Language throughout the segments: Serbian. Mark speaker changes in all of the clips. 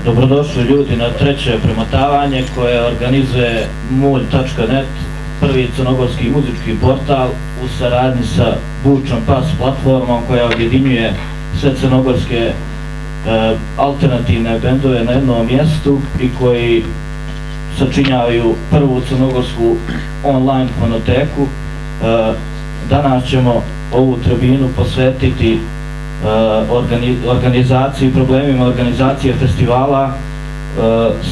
Speaker 1: Dobrodošli ljudi na treće premotavanje koje organizuje mulj.net, prvi crnogorski muzički portal u saradnji sa Bučom Pas platformom koja objedinjuje sve crnogorske alternativne bendove na jednom mjestu i koji sačinjavaju prvu crnogorsku online fonoteku. Danas ćemo ovu tribinu posvetiti organizaciji, problemima organizacije festivala.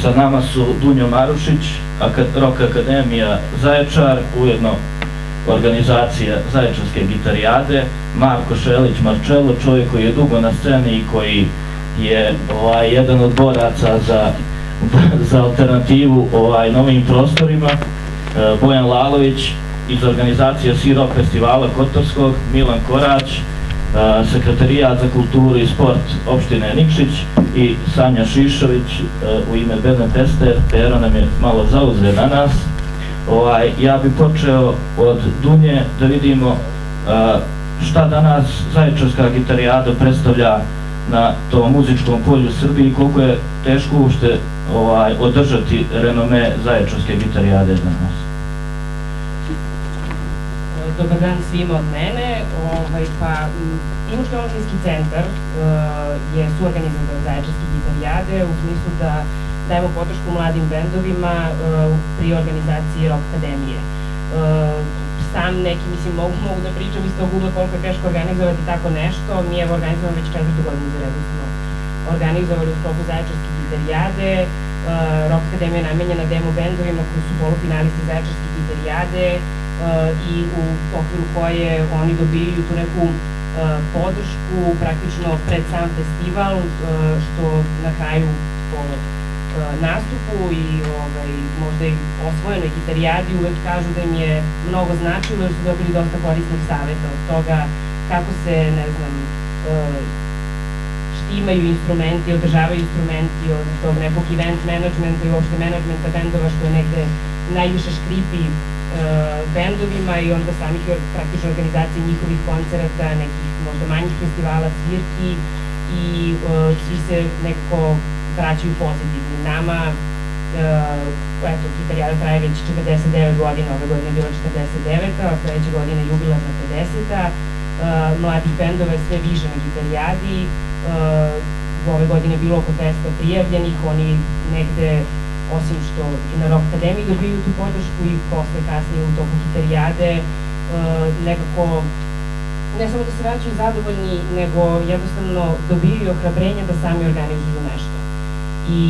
Speaker 1: Sa nama su Dunjo Marušić, Rock Akademija Zaječar, ujedno organizacija Zaječarske gitarijade, Marko Šelić Marčelo, čovjek koji je dugo na sceni i koji je jedan od boraca za alternativu na ovim prostorima, Bojan Lalović iz organizacije Sirop festivala Kotorskog, Milan Korać, sekretarijat za kulturu i sport opštine Nikšić i Sanja Šišović u ime Beden Pester. Pero nam je malo zauze danas. Ja bih počeo od Dunje da vidimo šta danas Zaječarska gitarijada predstavlja na tom muzičkom polju Srbiji i koliko je teško uopšte održati renome Zaječarske gitarijade danas.
Speaker 2: Dobar dan svima od mene. Muško-omladinski centar je suorganizator Zaječarske gitarijade u smislu da dajemo podršku mladim bendovima pri organizaciji Rock Akademije. Sam neki, mislim, mogu da pričam iz tog ugla koliko je teško organizovati tako nešto. Mi evo organizujemo već 4. godinu za redu smo organizovali u sklopu Zaječarske gitarijade. Rock Akademija je namenjena demo bendovima koji su polufinalisti Zaječarske gitarijade i u okviru koje oni dobijaju tu neku podršku praktično pred sam festival, što na kraju po nastupu i možda i osvojenoj gitarijadi uvek kažu da im je mnogo značilo jer su dobili dosta korisnih saveta od toga kako se, ne znam, štimaju instrumenti, održavaju instrumenti, od tog nekog event managementa i uopšte managementa bendova, što je negde najviše škripi bendovima i onda samih praktično organizacije njihovih koncerata, nekih možda manjih festivala, svirki i svi se nekako vraćaju pozitivni. Nama, eto, gitarijada traje već 49 godina, ove godine je bila 49, a sledeće godine je jubilarna 50. Mladih bendova je sve više na gitarijadi, ove godine je bilo oko 200 prijavljenih, oni negde osim što i na Rock Akademiji dobiju tu podršku i posle kasnije u toku gitarijade nekako ne samo da se vraćaju zadovoljni, nego jednostavno dobiju ohrabrenje da sami organizuju nešto. I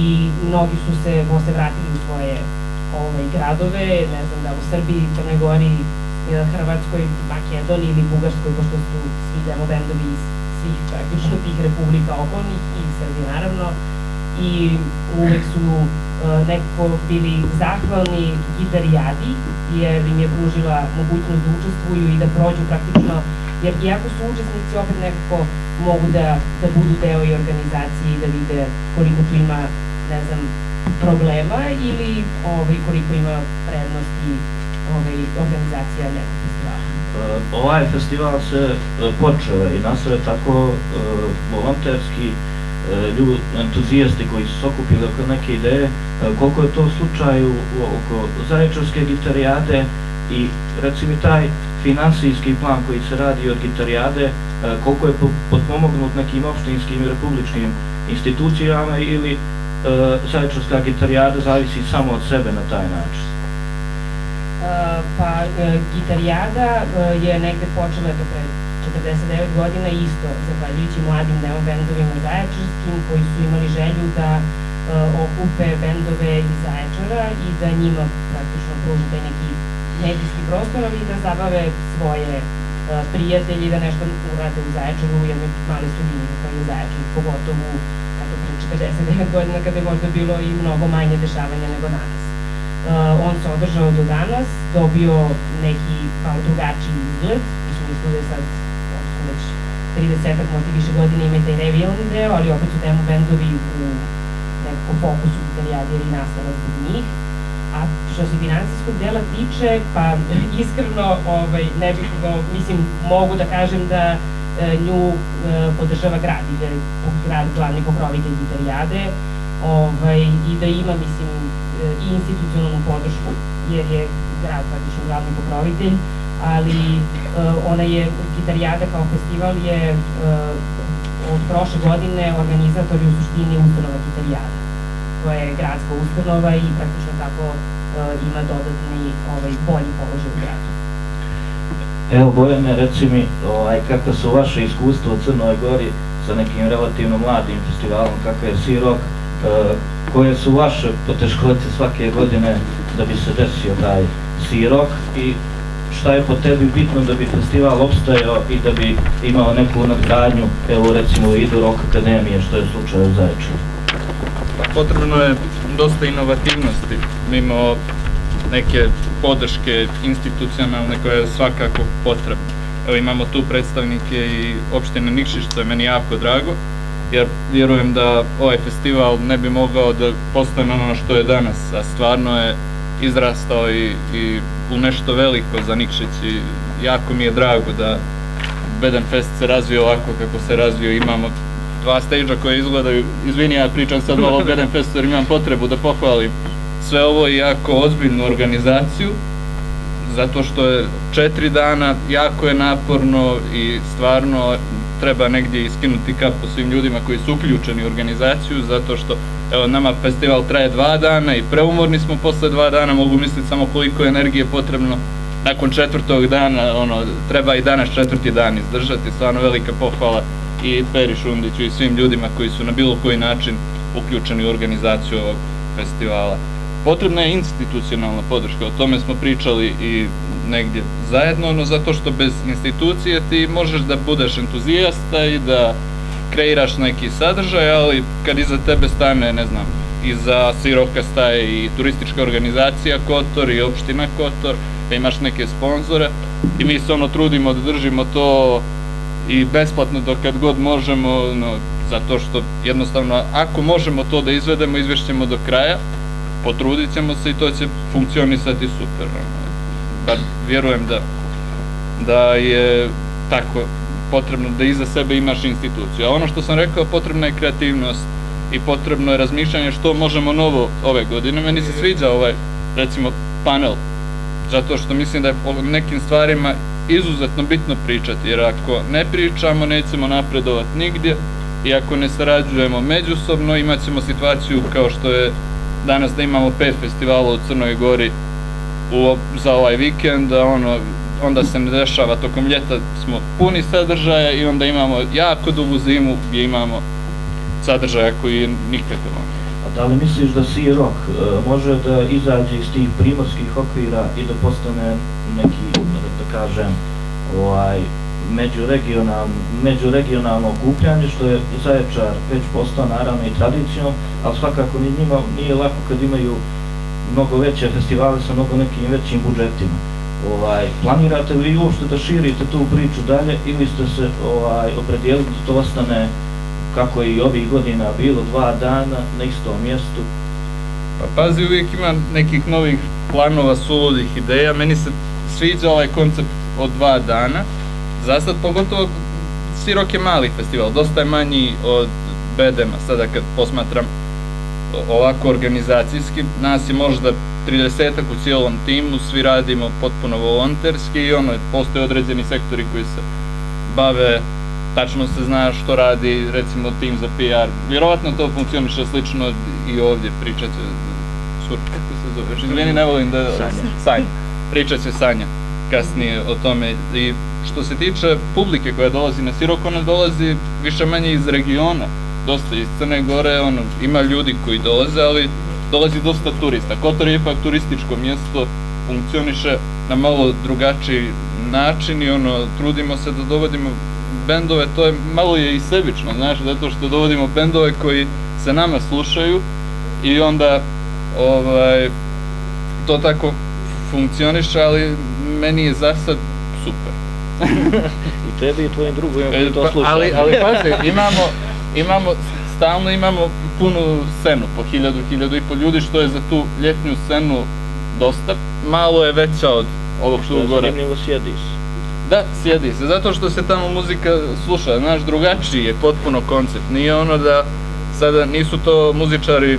Speaker 2: mnogi su se posle vratili u svoje gradove, ne znam da u Srbiji, Crnoj Gori, Hrvatskoj, Makedoniji ili Bugarskoj, pošto su svi demo bendovi iz svih praktično tih republika okolnih i Srbije naravno, i uvek su nekako bili zahvalni gitarijadi jer im je pružila mogućnost da učestvuju i da prođu praktično, jer iako su učesnici opet nekako mogu da budu deo i organizacije i da vide koliko tu ima, ne znam, problema ili koliko ima prednosti organizacija nekog festivala.
Speaker 1: Ovaj festival se počeo i nastao tako volonterski, entuzijasti koji su se okupili oko neke ideje. Koliko je to slučaj oko Zaječarske gitarijade i recimo taj finansijski plan koji se radi od gitarijade, koliko je potpomognut nekim opštinskim i republičkim institucijama ili Zaječarska gitarijada zavisi samo od sebe na taj način?
Speaker 2: Gitarijada je negde počela pre 49 godina isto, zahvaljujući mladim demo bendovima zaječarskim koji su imali želju da okupe bendove iz Zaječara i da njima praktično pruže taj neki medijski prostor, ali i da zabave svoje prijatelji i da nešto urade u Zaječaru u jednoj male sredini koja je Zaječar, pogotovo pre 49 godina kada je možda bilo i mnogo manje dešavanja nego danas. On se održao do danas, dobio neki malo drugačiji izgled, u smislu da je sad već 30-ak, možda više godina ima taj revijalni deo, ali opet su demo bendovi u nekako fokusu gitarijade jer i nastala zbog njih. A što se finansijskog dela tiče, pa iskreno ne bih, mislim, mogu da kažem da nju podržava grad, jer je grad glavni pokrovitelj gitarijade. i da ima, mislim, i institucionalnu podršku, jer je grad praktično glavni pokrovitelj, ali ona je, Gitarijada kao festival je od prošle godine organizator i u suštini ustanova Gitarijada. To je gradska ustanova i praktično tako ima dodatni bolji položaj u gradu.
Speaker 1: Evo Bojane, reci mi kakva su vaše iskustva u Crnoj Gori sa nekim relativno mladim festivalom, kakav je Sea-Rock, koje su vaše poteškoće svake godine da bi se desio taj Sea-Rock i šta je po tebi bitno da bi festival opstajao i da bi imao neku nadgradnju, evo recimo u vidu Rock Akademije, što je slučaj u Zaječaru?
Speaker 3: Potrebno je dosta inovativnosti, mimo neke podrške institucionalne koje je svakako potrebno. Evo imamo tu predstavnike i opštine Nikšić, što je meni jako drago, jer vjerujem da ovaj festival ne bi mogao da postane ono što je danas, a stvarno je izrastao i u nešto veliko za Nikšić i jako mi je drago da Beden Fest se razvio ovako kako se razvio. Imamo 2 stage-a koje izgledaju, izvini, ja pričam sad malo o Beden Festu jer imam potrebu da pohvalim sve ovo i jako ozbiljnu organizaciju, zato što je 4 dana, jako je naporno i stvarno treba negdje iskinuti kapu svim ljudima koji su uključeni u organizaciju, zato što evo, nama festival traje 2 dana i preumorni smo posle 2 dana, mogu misliti samo koliko energije potrebno nakon 4. dana, treba i danas 4. dan izdržati, stvarno velika pohvala i Peri Šundiću i svim ljudima koji su na bilo koji način uključeni u organizaciju ovog festivala. Potrebna je institucionalna podrška, o tome smo pričali i negdje zajedno, zato što bez institucije ti možeš da budeš entuzijasta i da kreiraš neki sadržaj, ali kad iza tebe stane, ne znam, iza Sea-Rocka staje i turistička organizacija Kotor i opština Kotor, da imaš neke sponzore i mi se trudimo da držimo to i besplatno dok kad god možemo, zato što jednostavno ako možemo to da izvedemo, izvešćemo do kraja, potrudit ćemo se i to će funkcionisati super. Bar vjerujem da je tako potrebno da iza sebe imaš instituciju. A ono što sam rekao, potrebna je kreativnost i potrebno je razmišljanje što možemo novo ove godine. Meni se sviđa ovaj, recimo, panel, zato što mislim da je o nekim stvarima izuzetno bitno pričati, jer ako ne pričamo, nećemo napredovati nigdje i ako ne sarađujemo međusobno, imat ćemo situaciju kao što je danas da imamo 5 festivala u Crnoj Gori za ovaj vikend, onda se ne dešava, tokom ljeta smo puni sadržaja i onda imamo jako dugu zimu gdje imamo sadržaja koji je nikakav.
Speaker 1: A da li misliš da Sea-Rock može da izađe iz tih primorskih okvira i da postane neki, da kažem, međuregionalno okupljanje, što je Zaječar već postao naravno i tradicijom, ali svakako njima nije lako kad imaju mnogo veće festivale sa mnogo nekim većim budžetima. Planirate li uopšte da širite tu priču dalje ili ste se opredijelili da to ostane kako je i ovih godina bilo 2 dana na istom mjestu?
Speaker 3: Pa pazi, uvijek ima nekih novih planova, suludih ideja. Meni se sviđa ovaj koncept od 2 dana. Zasad, pogotovo, Sea-Rock je mali festival, dosta je manji od Bedema. Sada kad posmatram ovako organizacijski, nas je možda 30-ak u cijelom timu, svi radimo potpuno volonterski i postoje određeni sektori koji se bave, tačno se zna što radi, recimo tim za PR. Vjerovatno to funkcioniše slično i ovdje, pričat će kako se zoveš, izvini, ne volim da... Sanja. Pričat će Sanja kasnije o tome. I što se tiče publike koja dolazi na Sea-Rock, ona dolazi više manje iz regiona, dosta iz Crne Gore, ima ljudi koji dolaze, ali dolazi dosta turista. Kotor je ipak turističko mjesto, funkcioniše na malo drugačiji način i trudimo se da dovodimo bendove, to je malo je i sebično, znaš, zato što dovodimo bendove koji se nama slušaju i onda to tako funkcioniše, ali meni je za sad super.
Speaker 1: I tebi i tvojim drugom koji to slušaju.
Speaker 3: Ali pazi, stalno imamo punu scenu, po 1000-1500 ljudi, što je za tu ljetnju scenu dosta. Malo je veća od ovog što u gore.
Speaker 1: Zanimljivo, sjedi se.
Speaker 3: Da, sjedi se, zato što se tamo muzika sluša, znaš, drugačiji je potpuno koncept. Nije da Sada nisu to muzičari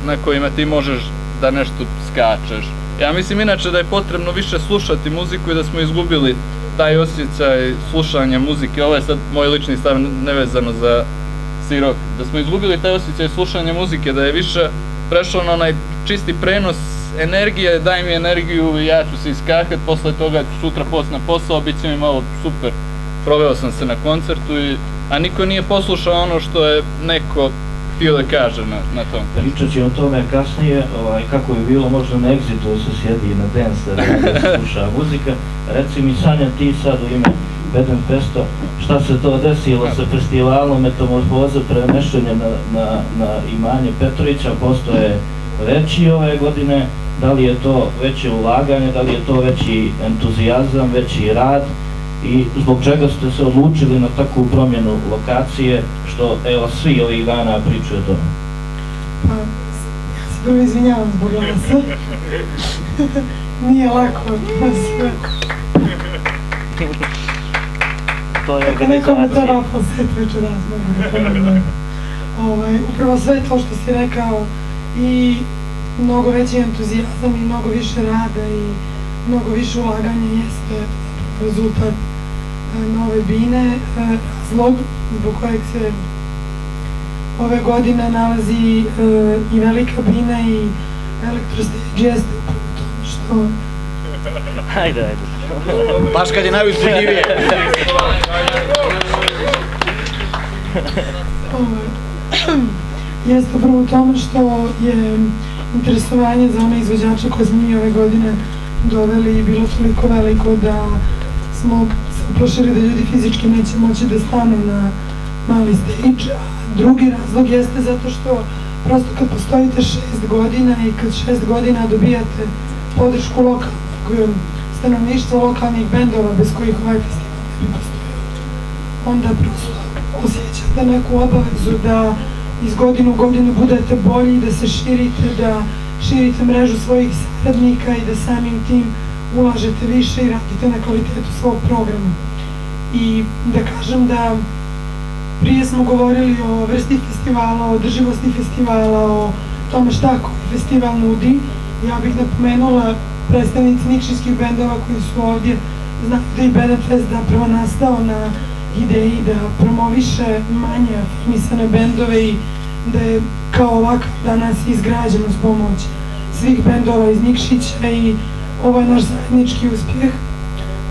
Speaker 3: na kojima ti možeš da nešto skačeš. Ja mislim inače da je potrebno više slušati muziku i da smo izgubili taj osjećaj slušanja muzike. Ovo je sad moj lični stav nevezano za Sirok. Da smo izgubili taj osjećaj slušanja muzike, da je više prešlo na onaj čisti prenos energije, daj mi energiju i ja ću se iskakat, posle toga ću sutra poći na posao, bit će mi malo super, proveo sam se na koncertu, a niko nije poslušao ono što je neko htio da kaže na tom.
Speaker 1: Pričat ćemo o tome kasnije, kako je bilo možda na Exitu se sjedi na dance da se sluša muzika. Reci mi, Sanja, ti sad u ime Bedenfesta, šta se to desilo sa festivalom Metamorfoze prenešenje na imanje Petrovića, postoje veći ove godine, da li je to veće ulaganje, da li je to veći entuzijazam, veći rad i zbog čega ste se odlučili na takvu promjenu lokacije, što evo svi ovih dana pričaju o tome?
Speaker 4: Pa, ja se prvo izvinjavam zbog glasa. Nije lako na sve. Ako nekome treba posjet večeras, mogu da ponovim. Upravo sve to što si rekao i mnogo veći entuzijazam i mnogo više rada i mnogo više ulaganja jeste rezultat nove bine, razlog zbog kojeg se ove godine nalazi i velika bina i elektrostage jeste upravo tome što...
Speaker 1: Ajde.
Speaker 5: Baš kad je najuzbudljivije.
Speaker 4: Jeste upravo u tome što je interesovanje za one izvođače koje smo mi ove godine doveli bilo toliko veliko da smo se uplašili da ljudi fizički neće moći da stanu na mali stage. Drugi razlog jeste zato što prosto kad postojite 6 godina i kad 6 godina dobijate podršku lokalnog stanovništva, lokalnih bendova bez kojih ovaj festival ne bi postojao, onda prosto osjećate neku obavezu da iz godine u godinu budete bolji, da se širite, da širite mrežu svojih saradnika i da samim tim ulažete više i radite na kvalitetu svog programa. I da kažem da prije smo govorili o vrsti festivala, o održivosti festivala, o tome šta koji festival nudi. Ja bih napomenula predstavnici nikšinskih bendova koji su ovdje, znaju da je Bedenfest zapravo nastao na ideji da promoviše manje afirmisane bendove i da je kao ovakav danas izgrađen uz pomoć svih bendova iz Nikšića i ovo je naš zajednički uspjeh.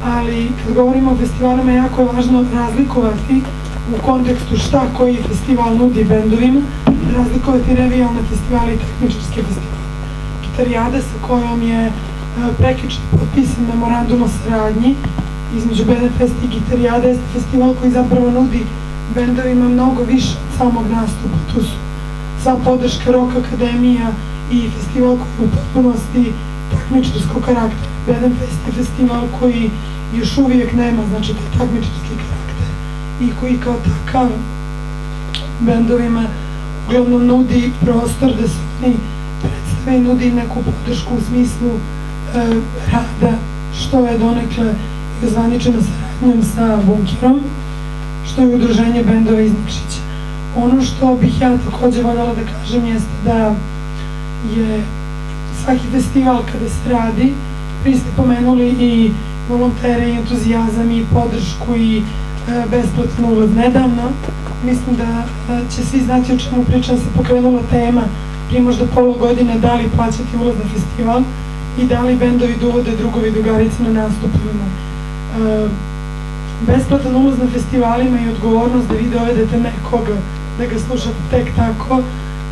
Speaker 4: Ali kad govorimo o festivalima, jako je važno razlikovati u kontekstu šta koji festival nudi bendovima, razlikovati revijalne festivale i takmičarske festivale. Gitarijada sa kojom je prekjuče potpisan memorandum o saradnji između Bedenfesta i Gitarijada jeste festival koji zapravo nudi bendovima mnogo više od samog nastupa. Tu su sva podrška Rock Akademija i festival koji je u potpunosti takmičarskog karaktera. Bedenfest je festival koji još uvijek nema, znači taj takmičarski karakter i koji kao takav bendovima uglavnom nudi prostor da se oni predstave i nudi neku podršku u smislu rada, što je donekle ozvaničeno saradnjom sa Bunkerom, što je udruženje bendova iz Nikšića. Ono što bih ja također voljela da kažem jeste da je svaki festival kada se radi, prije ste pomenuli i volontere, i entuzijazam, i podršku, i besplatan ulaz. Nedavno, mislim da će svi znati o čemu pričam, se pokrenula tema prije možda pola godine da li plaćati ulaz na festival i da li bendovi dovode drugovi drugarice na nastupima. Besplatan ulaz na festivalima i odgovornost da vi dovedete nekoga da ga slušate tek tako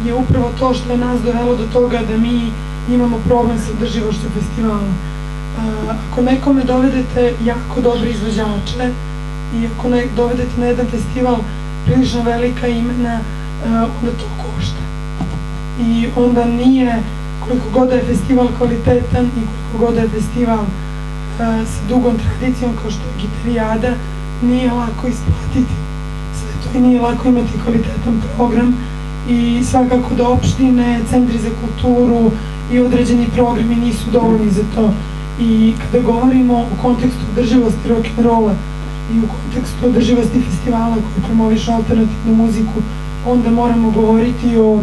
Speaker 4: je upravo to što je nas dovelo do toga da mi imamo problem sa održivošću festivala. Ako nekome dovedete jako dobre izvođače i ako dovedete na jedan festival prilično velika imena, onda to košta. I onda nije, koliko god da je festival kvalitetan i koliko god da je festival sa dugom tradicijom kao što je Gitarijada, nije lako isplatiti sve to i nije lako imati kvalitetan program i svakako da opštine, centri za kulturu i određeni programi nisu dovoljni za to. I kada govorimo o kontekstu održivosti rock'n'rolla i u kontekstu održivosti festivala koji promoviš alternativnu muziku onda moramo govoriti o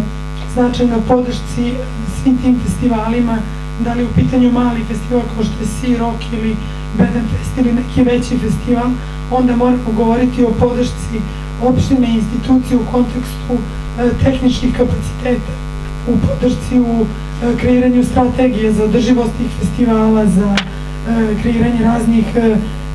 Speaker 4: značajnoj podršci svim tim festivalima, da li u pitanju mali festival kao što je Sea Rock ili Bedenfest ili neki veći festival, onda moramo govoriti o podršci opštine i institucije u kontekstu tehničkih kapaciteta, u podršci u kreiranju strategije za održivost tih festivala, za kreiranje raznih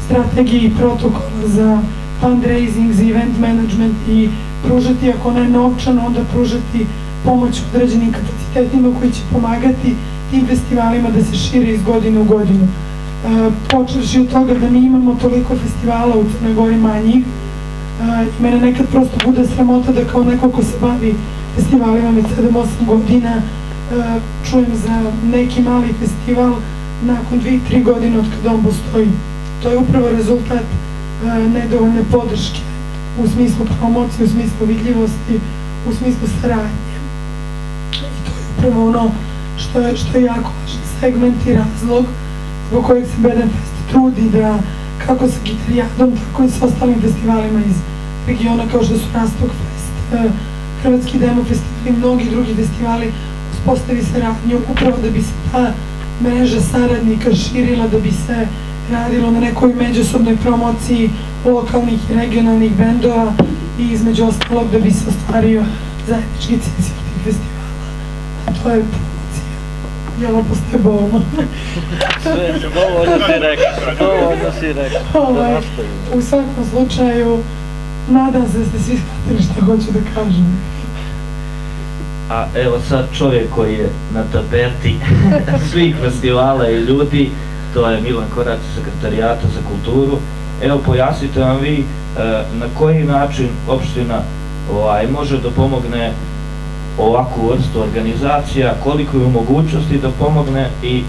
Speaker 4: strategija i protokola za fundraising, za event management i pružati, ako ne novčano, onda pružati pomoć određenim kapacitetima koji će pomagati tim festivalima da se šire iz godine u godinu. Počevši od toga da mi imamo toliko festivala u Crnoj Gori manjih, i mene nekad prosto bude sramota da kao neko ko se bavi festivalima već 7-8 godina čujem za neki mali festival nakon 2-3 godine od kada on postoji. To je upravo rezultat nedovoljne podrške u smislu promocije, u smislu vidljivosti, u smislu saradnje. I to je upravo ono što je jako važan segment i razlog zbog kojeg se Bedenfest trudi da kako sa Gitarijadom, tako i sa ostalim festivalima iz regiona kao što su Rastok Fest, Hrvatski demo festival i mnogi drugi festivali uspostavi saradnju upravo da bi se ta mreža saradnika širila, da bi se radilo na nekoj međusobnoj promociji lokalnih i regionalnih bendova i između ostalog da bi se ostvario zajednički cilj svih tih festivala. A to je promocija. Jel' postoje bolno?
Speaker 6: Sve, dovoljno si rekao.
Speaker 4: U svakom slučaju, nadam se da ste svi shvatili što hoću da kažem.
Speaker 1: A evo sad čovjek koji je na tapeti svih festivala i ljudi, to je Milan Korać, Sekretarijata za kulturu. Evo pojasnite vam vi na koji način opština može da pomogne ovakvu vrstu organizacija, koliko je u mogućnosti da pomogne i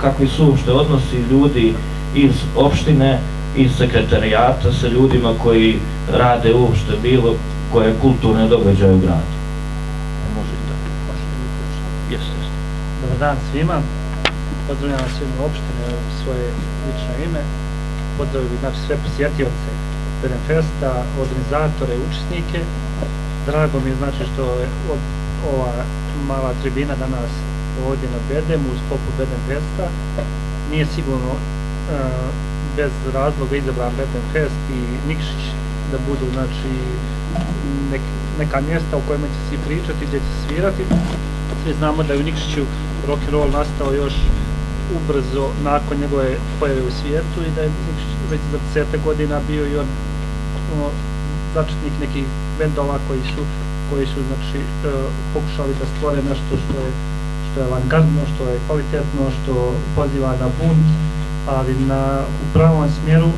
Speaker 1: kakvi su uopšte odnosi ljudi iz opštine, iz sekretarijata sa ljudima koji rade uopšte bilo koje kulturne događaje u gradu.
Speaker 6: Dobar dan svima, pozdravljam vas jednu opštine u svoje lično ime, pozdravljam znači sve posjetioce Bedenfesta, organizatore i učesnike. Drago mi je znači što je ova mala tribina danas ovdje na Bedemu u sklopu Bedenfesta. Nije sigurno bez razloga izabran Bedenfest i Nikšić da budu znači neka mjesta u kojima će se pričati, gdje će se svirati. Svi znamo da je u Nikšiću rock and roll nastao još ubrzo nakon njegove pojave u svijetu i da je Nikšić već za 10 godina bio i on začetnik nekih bendova koji su znači pokušali da stvore nešto što je avangardno, što je kvalitetno, što poziva na bunt, ali u pravom smjeru,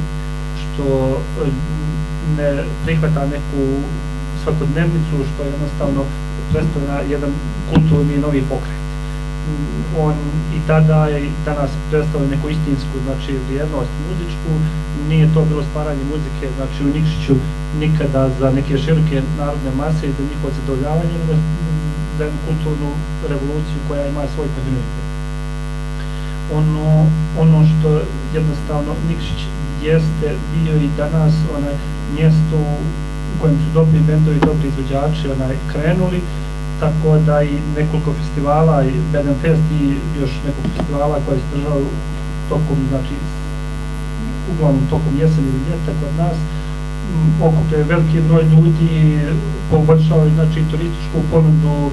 Speaker 6: što ne prihvata neku svakodnevnicu, što jednostavno predstavlja jedan kulturni novi pokret. On i tada i danas predstavlja neku istinsku znači vrijednost muzičku, nije to bilo stvaranje muzike znači u Nikšiću nikada za neke široke narodne mase i za njihovo zadovoljavanje, nego za jednu kulturnu revoluciju koja ima svoj kontinuitet. Ono što jednostavno Nikšić jeste bio i danas mjesto u kojem su dobri bendovi, dobri izvođači krenuli, tako da i nekoliko festivala, i Bedenfest i još nekoliko festivala koje se držaju tokom, znači, uglavnom tokom jeseni ili ljeta kod nas, okupljaju veliki broj ljudi, poboljšavaju znači turističku ponudu,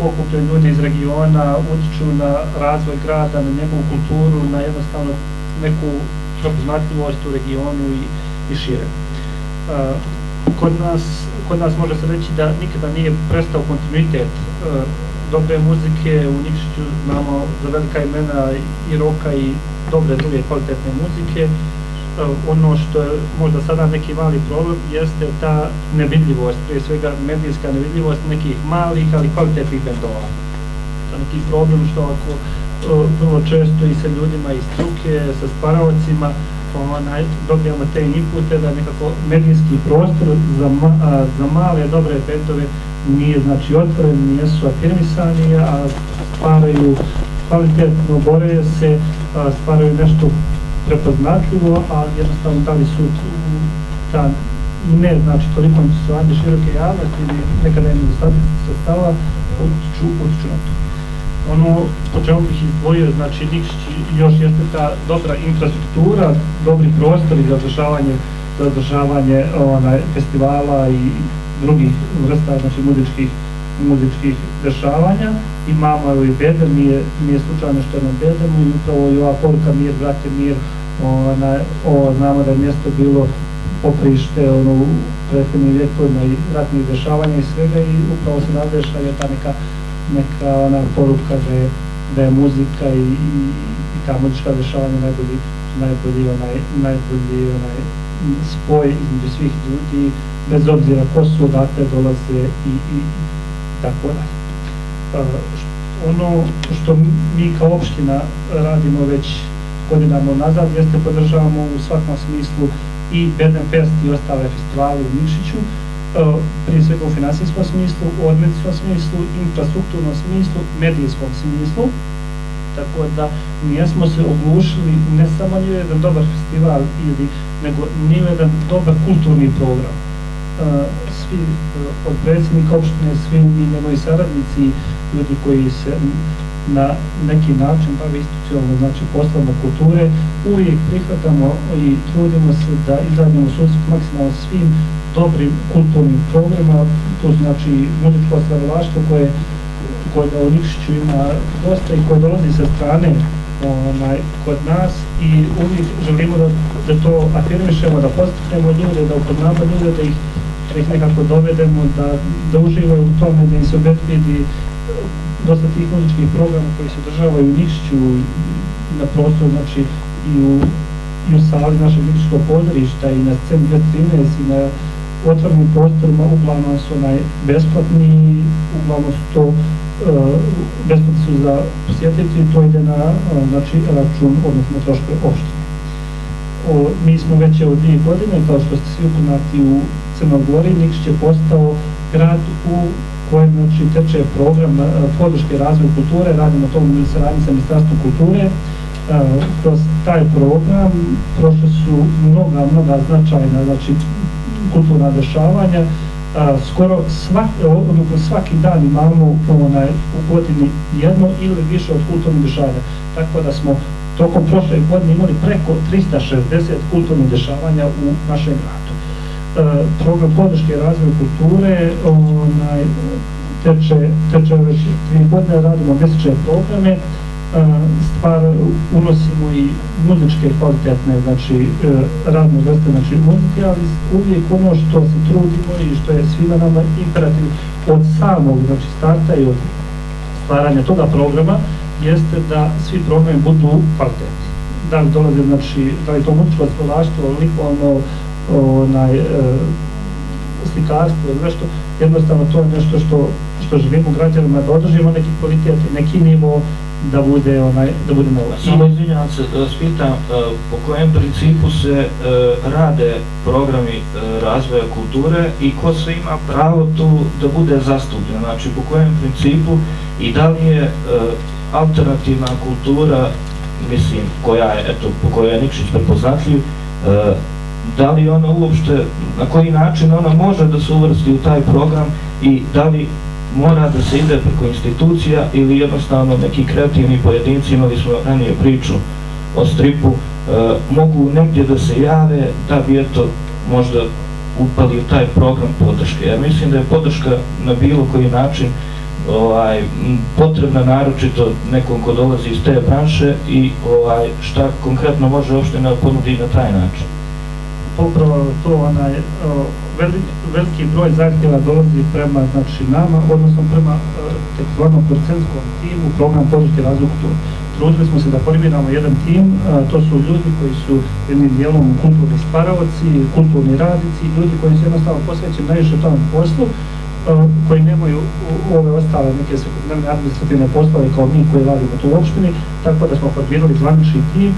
Speaker 6: okupljaju ljudi iz regiona, utiču na razvoj grada, na njegovu kulturu, na jednostavno neku prepoznatljivost u regionu i šire. Kod nas može se reći da nikada nije prestao kontinuitet dobre muzike. U Nikšiću znamo za velika imena i roka i dobre druge kvalitetne muzike. Ono što je možda sada neki mali problem jeste ta nevidljivost, prije svega medijska nevidljivost nekih malih ali kvalitetnih bendova. To je neki problem što ako vrlo često i sa ljudima iz struke, sa stvaralcima, dobijamo te inpute da nekako medijski prostor za male dobre bendove nije znači otvoren, nisu afirmisani, a stvaraju kvalitetno, bore se, stvaraju nešto prepoznatljivo, a jednostavno da li su ta ne znači toliko interesovanje široke javnosti ili nekada je nedostatak sredstava utiču na to. Ono po čemu bih izdvojio, znači Nikšić još jeste ta dobra infrastruktura, dobri prostori za održavanje festivala i drugih vrsta, znači muzičkih dešavanja. Imamo i bedem, nije slučajno što je na bedemu i upravo i ova poruka mir, brate mir, znamo da je mjesto bilo poprište u prethodnim vjekovima i ratnih dešavanja i svega i upravo se nadeša je ta neka poruka da je muzika i ta muzička dešavanja najbolji spoj između svih ljudi, bez obzira ko su, odakle dolaze i tako dalje. Ono što mi kao opština radimo već godinama nazad jeste podržavamo u svakom smislu i Bedem Fest i ostale festivale u Nikšiću, prije svega u finansijskom smislu, u organizacijskom smislu, infrastrukturnom smislu, medijskom smislu, tako da nijesmo se oglušili ne samo ni jedan dobar festival nego ni jedan dobar kulturni program. Svi od predsjednika opštine, svi njegovi saradnici, ljudi koji se na neki način bave institucionalno, znači poslom kulture, uvijek prihvatamo i trudimo se da izađemo u susret maksimalno svim dobrim kulturnim programima, to znači muzičko stvaralaštvo koje u Nikšiću ima dosta i koje dolazi sa strane kod nas i uvijek želimo da to afirmišemo, da podstaknemo ljude, da upoznamo ljude, da ih nekako dovedemo, da uživaju u tome, da im se obezbedi dosta tih muzičkih programa koji se održavaju u Nikšiću na prostoru, znači i u sali našeg Nikšićkog pozorišta i na sceni 213 i na otvorenim prostorima, uglavnom su besplatni, uglavnom su to besplatni su za posjetitelji i to ide na račun, odnosno troškove opštine. Mi smo već 2 godine, kao što ste svi upoznati, u Crnoj Gori. Nikšić je postao grad u kojem teče program podrške razvoju kulture, radimo to u saradnji sa Ministarstvom kulture. Kroz taj program prošle su mnoga značajna kulturna dešavanja. Skoro svaki dan imamo u godini jedno ili više od kulturnih dešavanja, tako da smo tokom prošle godine imali preko 360 kulturnih dešavanja u našem gradu. Program podrške razvoju kulture teče već 3 godine, radimo mjesečne programe, unosimo i muzičke kvalitetne, radne vrste muzike, ali uvijek ono što se trudimo i što je svima nama imperativ od samog starta i od stvaranja toga programa jeste da svi programi budu kvalitetni. Da li dolaze, da li to muzičko stvaralaštvo, likovno, slikarstvo ili nešto, jednostavno to je nešto što želimo građanima da održimo neki kvalitet i neki nivo da bude na ovo.
Speaker 1: Samo izvinjavam se, da vas pitam, po kojem principu se rade programi razvoja kulture i ko sve ima pravo tu da bude zastupljen, znači po kojem principu i da li je alternativna kultura, mislim, po kojoj je Nikšić prepoznatljiv, da li ona uopšte, na koji način ona može da se uvrsti u taj program i da li mora da se ide preko institucija ili jednostavno neki kreativni pojedinci, imali smo ranije priču o stripu, mogu negdje da se jave da bi eto možda upali u taj program podrške. Ja mislim da je podrška na bilo koji način potrebna, naročito nekom ko dolazi iz te branše i šta konkretno može opština ponuditi na taj način.
Speaker 6: Upravo to, veliki broj zahtjeva dolazi prema nama, odnosno prema takozvanom procentskom timu program podrške razvoju kulture. Trudili smo se da formiramo jedan tim, to su ljudi koji su jednim dijelom kulturni stvaralaci, kulturni radnici, ljudi koji su jednostavno posvećeni najviše tom poslu, koji nemaju ove ostale neke svakodnevne administrativne poslove kao mi koji radimo tu u opštini, tako da smo formirali zvanični tim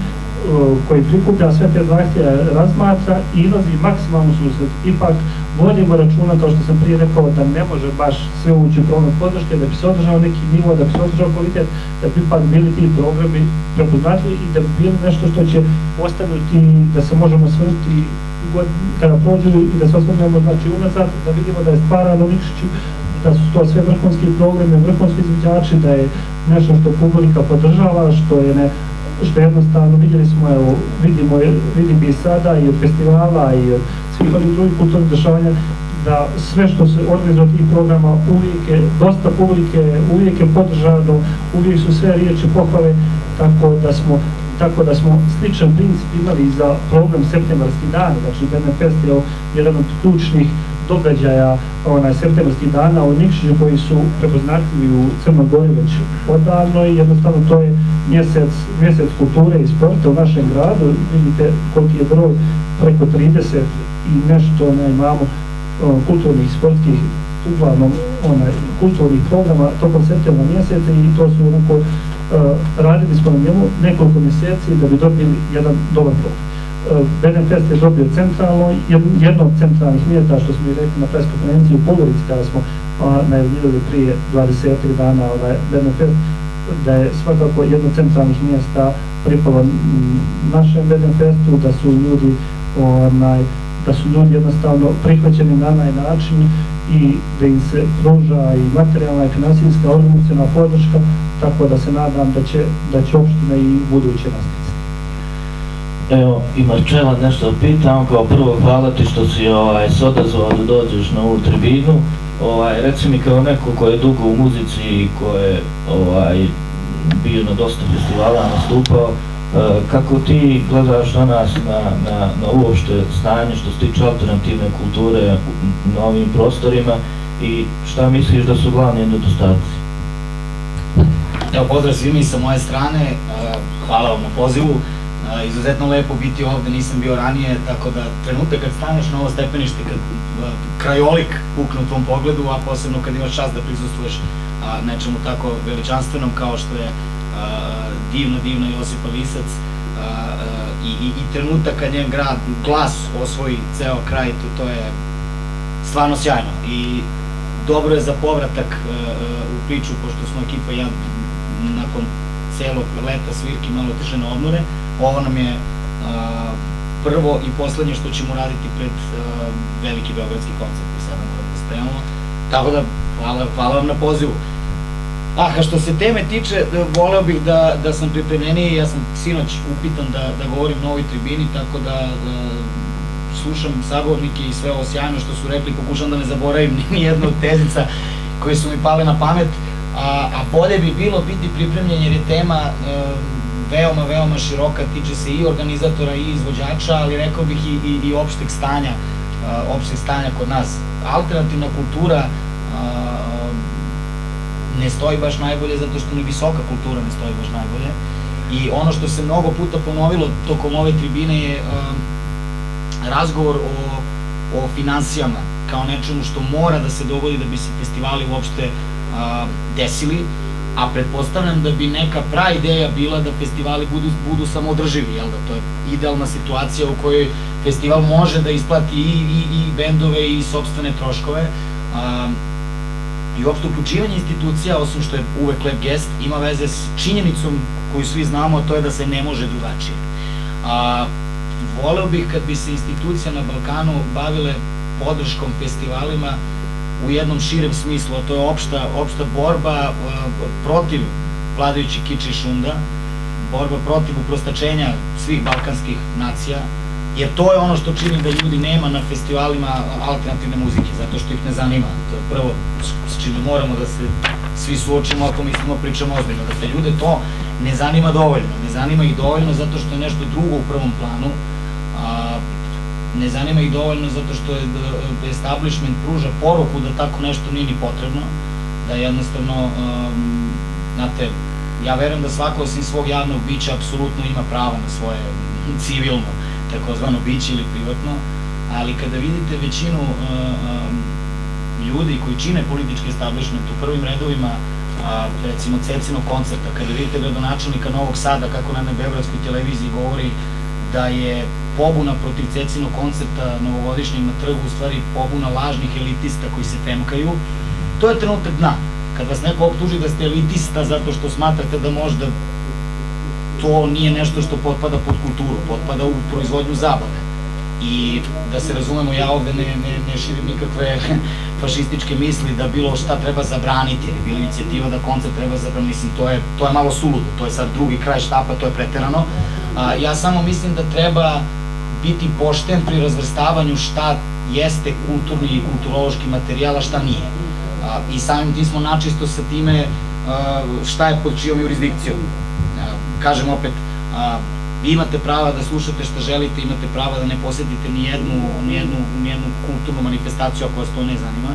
Speaker 6: koji prikuplja sve te zahtjeve, razmatra i ilazi maksimalno susret. Ipak vodimo računa, kao što sam prije rekao, da ne može baš sve ući u program podrške, da bi se održao neki nivo, da bi se održao kvalitet, da bi ipak bili ti programi prepoznatljivi i da bi bili nešto što će ostaviti, da se možemo osvrnuti kada prođu i da se osvrnemo znači unazad, da vidimo da je stvarano u Nikšiću, da su to sve vrhunski programi, vrhunski izvođači, da je nešto što publika podržava, što jednostavno vidjeli smo, evo, vidim i sada i od festivala i od svih onih drugih kulturnih dešavanja, da sve što se organizuje od tih programa uvijek je dosta publike, uvijek je podržano, uvijek su sve riječi pohvale, tako da smo sličan princip imali za program Septembarski dan, znači BNFest je jedan od ključnih događaja septembarskih dana u Nikšiću koji su prepoznatljivi u Crnoj Gori već odavno i jednostavno to je mjesec kulture i sporta u našem gradu. Vidite koliki je broj, preko 30 i nešto imamo kulturnih, sportskih, uglavnom kulturnih programa tokom septembra mjeseca i to su onako, radili smo na njemu nekoliko mjeseci da bi dobili jedan dobar program. BNFest je dobio centralno, jedno od centralnih mjesta što smo i rekli na preskonferenciji u Podgorici kada smo najavljivali prije 20 dana BNFest, da je svakako jedno od centralnih mjesta pripalo našem BNFestu, da su ljudi jednostavno prihvaćeni na onaj način i da im se pruža i materijalna i financijska organizaciona podrška, tako da se nadam da će opština i buduće nastaviti.
Speaker 1: Evo, i Marčela nešto pitam, kao prvo hvala ti što si se odazvao da dođeš na ovu tribinu. Reci mi kao neko ko je dugo u muzici i ko je bio na dosta festivala nastupao, kako ti gledaš na nas, na uopšte stanje što se tiče alternativne kulture na ovim prostorima i šta misliš da su glavni nedostaci?
Speaker 5: Evo, pozdrav svima i sa moje strane, hvala vam na pozivu. Izuzetno lepo biti ovde, nisam bio ranije, tako da trenutak kad staneš na ovo stepenište, kad krajolik pukne u tvom pogledu, a posebno kad imaš čast da prisustvuješ nečemu tako veličanstvenom kao što je divna Josipa Lisac i trenutak kad njen grad, glas osvoji ceo kraj, to je stvarno sjajno i dobro je za povratak u priču, pošto smo ekipa i ja nakon celog leta svirki malo otišli na odmore. Ovo nam je prvo i poslednje što ćemo raditi pred veliki beogradski koncert koji sada moramo da spremamo. Tako da, hvala vam na pozivu. A što se teme tiče, voleo bih da sam pripremljeniji, ja sam sinoć upitan da govorim na ovoj tribini, tako da slušam sagovornike i sve ovo sjajno što su rekli, pokušam da ne zaboravim ni jednu od tezica koje su mi pale na pamet, a bolje bi bilo biti pripremljen jer je tema veoma široka, tiče se i organizatora i izvođača, ali rekao bih i opšteg stanja kod nas. Alternativna kultura ne stoji baš najbolje zato što ni visoka kultura ne stoji baš najbolje i ono što se mnogo puta ponovilo tokom ove tribine je razgovor o finansijama kao nečemu što mora da se dogodi da bi se festivali uopšte desili, a pretpostavljam da bi neka ideja bila da festivali budu samoodrživi, jel da? To je idealna situacija u kojoj festival može da isplati i bendove i sopstvene troškove i uopšte uključivanje institucija, osim što je uvek lep gest, ima veze s činjenicom koju svi znamo, a to je da se ne može drugačije. Voleo bih kad bi se institucija na Balkanu bavile podrškom festivalima u jednom širem smislu, a to je opšta borba protiv vladajućih kiča i šunda, borba protiv uprostačenja svih balkanskih nacija, jer to je ono što čini da ljudi nema na festivalima alternativne muzike, zato što ih ne zanima. To je prvo s čime moramo da se svi suočimo ako mislimo pričamo ozbiljno, da se ljude to ne zanima dovoljno. Ne zanima ih dovoljno zato što je nešto drugo u prvom planu, ne zanima ih dovoljno zato što establishment pruža poruku da tako nešto nije ni potrebno, da jednostavno, znate, ja verujem da svako osim svog javnog bića apsolutno ima pravo na svoje civilno, takozvano biće ili privatno, ali kada vidite većinu ljudi koji čine politički establishment u prvim redovima, recimo Cecinog koncerta, kada vidite gradonačelnika Novog Sada kako na beogradskoj televiziji govori da je pobuna protiv Cecinog koncerta novogodišnjeg na trgu u stvari pobuna lažnih elitista koji se femkaju, to je trenutak dna. Kad vas neko optuži da ste elitista zato što smatrate da možda to nije nešto što potpada pod kulturu, potpada u proizvodnju zabave. I da se razumemo, ja ovde ne širim nikakve fašističke misli da bilo šta treba zabraniti, jer je bila inicijativa da koncert treba zabraniti, mislim, to je malo suludo, to je sad drugi kraj štapa, to je preterano. Ja samo mislim da treba biti pošten pri razvrstavanju šta jeste kulturni i kulturološki materijal, a šta nije. I samim tim smo načisto sa time šta je pod čijom jurisdikcijom. Kažem opet, vi imate prava da slušate šta želite, imate prava da ne posetite nijednu kulturnu manifestaciju ako vas to ne zanima,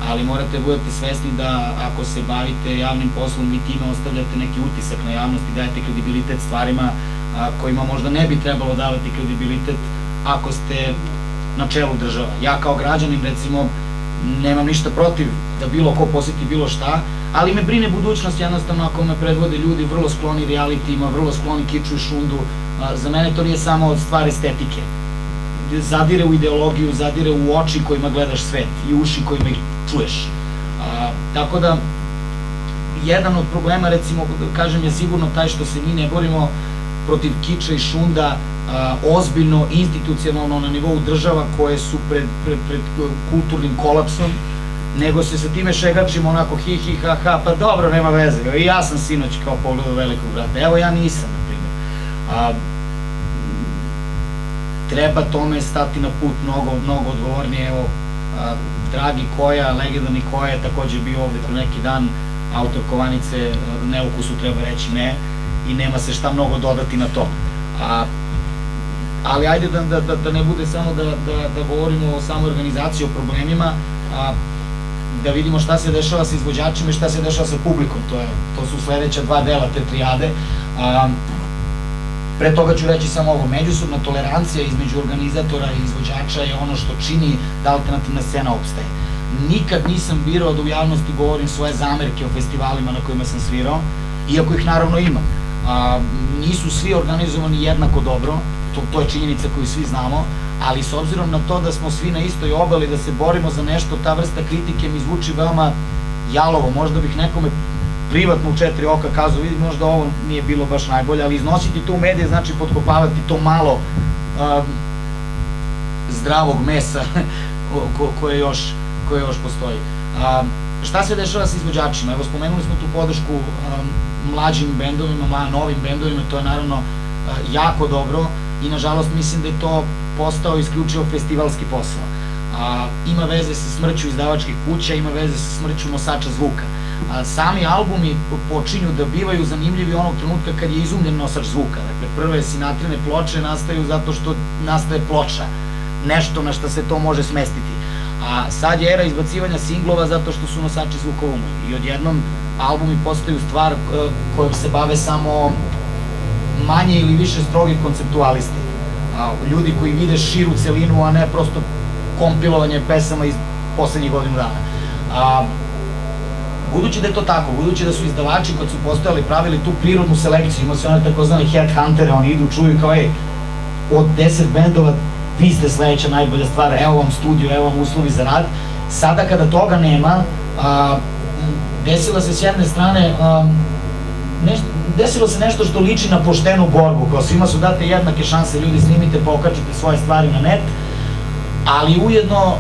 Speaker 5: ali morate budete svesni da ako se bavite javnim poslom, vi time ostavljate neki utisak na javnost i dajete kredibilitet stvarima kojima možda ne bi trebalo davati kredibilitet ako ste na čelu država. Ja kao građanin, recimo, nemam ništa protiv da bilo ko poseti bilo šta, ali me brine budućnost, jednostavno ako me predvode ljudi vrlo skloni realitima, vrlo skloni kiču i šundu. Za mene to nije samo stvar estetike. Zadire u ideologiju, zadire u oči kojima gledaš svet i uši kojima ih čuješ. Tako da, jedan od problema, recimo, kažem, je sigurno taj što se mi ne borimo protiv kiča i šunda ozbiljno, institucionalno na nivou država koje su pred kulturnim kolapsom, nego se sa time šegačimo onako hi hi ha ha, pa dobro, nema veze, i ja sam sinoć kao pogledao Velikog brata, evo ja nisam, na primjer. Treba tome stati na put mnogo odgovornije, evo, dragi Koja, legendarni Koja je takođe bio ovde pre neki dan, autor Kovanice, Neukusu treba reći ne, i nema se šta mnogo dodati na to. Ali ajde da ne bude samo da govorimo o samoj organizaciji, o problemima, da vidimo šta se dešava sa izvođačima i šta se dešava sa publikom. To su sledeća dva dela te trijade. Pre toga ću reći samo ovo, međusobna tolerancija između organizatora i izvođača je ono što čini da alternativna scena opstaje. Nikad nisam birao da u javnosti govorim svoje zamerke o festivalima na kojima sam svirao, iako ih naravno imam. Nisu svi organizovani jednako dobro, to je činjenica koju svi znamo, ali s obzirom na to da smo svi na istoj obali, da se borimo za nešto, ta vrsta kritike mi zvuči veoma jalovo. Možda bih nekome privatno u 4 oka kazao, vidi, možda ovo nije bilo baš najbolje, ali iznositi to u medije znači potkopavati to malo zdravog mesa koje još postoji. Šta se dešava sa izvođačima? Evo, spomenuli smo tu podršku mlađim bendovima, novim bendovima, to je naravno jako dobro i nažalost mislim da je to postao isključivo festivalski posao. Ima veze sa smrću izdavačkih kuća, ima veze sa smrću nosača zvuka. Sami albumi počinju da bivaju zanimljivi onog trenutka kad je izumljen nosač zvuka. Dakle, prve Sinatrine ploče nastaju zato što nastaje ploča, nešto na što se to može smestiti. A sad je era izbacivanja singlova zato što su nosači zvuka umrli. I odjednom albumi postaju stvar kojom se bave samo manje ili više strogi konceptualisti. Ljudi koji vide širu celinu, a ne prosto kompilovanje pesama iz poslednjih godinu dana. Budući da je to tako, budući da su izdavači kad su postojali pravili tu prirodnu selekciju, imao se one takozvane headhuntere, oni idu, čuju kao, ej, od 10 bendova vi ste sledeća najbolja stvar, evo vam studio, evo vam uslovi za rad. Sada kada toga nema, desilo se s jedne strane, desilo se nešto što liči na poštenu borbu, kao svima su date jednake šanse, ljudi snimite, pokačite svoje stvari na net, ali ujedno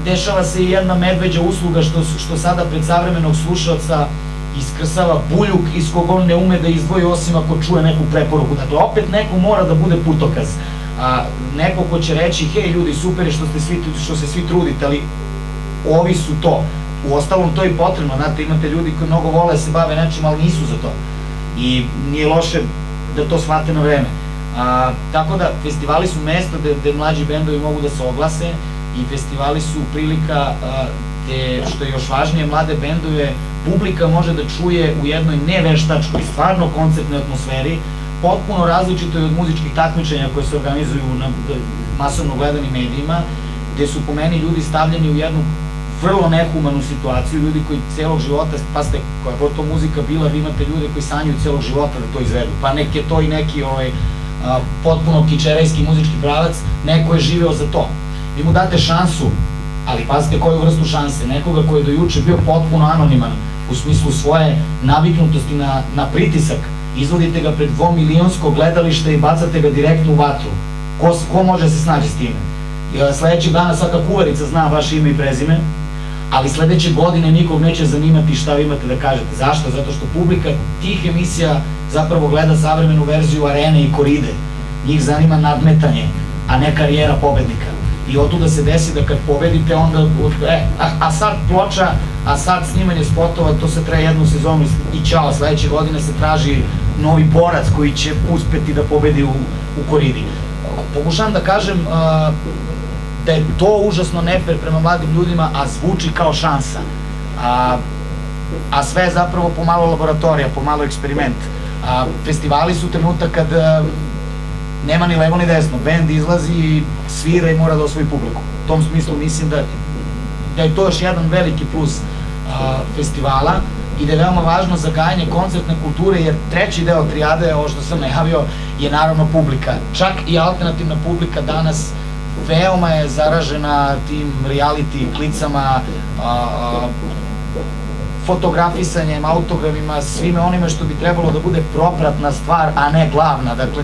Speaker 5: dešava se i jedna medveđa usluga što sada pred savremenog slušalca iskrsava buljuk iz kog on ne ume da izdvoji osim ako čuje neku preporuku. Dakle, opet neko mora da bude putokaz. Neko ko će reći, hej ljudi, super je što se svi trudite, ali ovi su to. U ostalom to je i potrebno, znate, imate ljudi koji mnogo vole da se bave nečim, ali nisu za to. I nije loše da to shvate na vreme. Tako da, festivali su mesta gde mlađi bendovi mogu da se oglase i festivali su prilika gde, što je još važnije, mlade bendove publika može da čuje u jednoj neveštačkoj, stvarno koncertnoj atmosferi, potpuno različitoj od muzičkih takmičenja koje se organizuju na masovno gledanim medijima, gde su po meni ljudi stavljeni u jednu vrlo nehumanu situaciju, ljudi koji celog života, pa ste, koja god to muzika bila, vi imate ljude koji sanjaju celog života da to izvedu, pa nek je to i neki potpuno kičerejski muzički pravac, neko je živeo za to. Vi mu date šansu, ali pazite koju vrstu šanse, nekoga koji je do juče bio potpuno anoniman, u smislu svoje naviknutosti na pritisak, izvodite ga pred 2-milionsko gledalište i bacate ga direktno u vatru. Ko može se snaći s time? Sledećeg dana svaka kuvarica zna vaše ime i prezime, ali sledeće godine nikog neće zanimati šta vi imate da kažete. Zašto? Zato što publika tih emisija zapravo gleda savremenu verziju Arene i Koride. Njih zanima nadmetanje, a ne karijera pobednika. I otuda se desi da kad pobedite, onda, a sad ploča, a sad snimanje spotova, to se traje jednu sezonu i ćao, sledeće godine se traži novi borac koji će uspeti da pobedi u Koridi. Pokušavam da kažem da je to užasno nefer prema mladim ljudima, a zvuči kao šansa. A sve je zapravo pomalo laboratorija, pomalo eksperiment. Festivali su trenutak kad nema ni levo ni desno, bend izlazi, svira i mora da osvoji publiku. U tom smislu mislim da je to još jedan veliki plus festivala i da je veoma važno za gajanje koncertne kulture, jer treći deo trijade, ovo što sam najavio, je naravno publika. Čak i alternativna publika danas veoma je zaražena tim reality klicama, fotografisanjem, autografima, svime onime što bi trebalo da bude propratna stvar, a ne glavna. Dakle,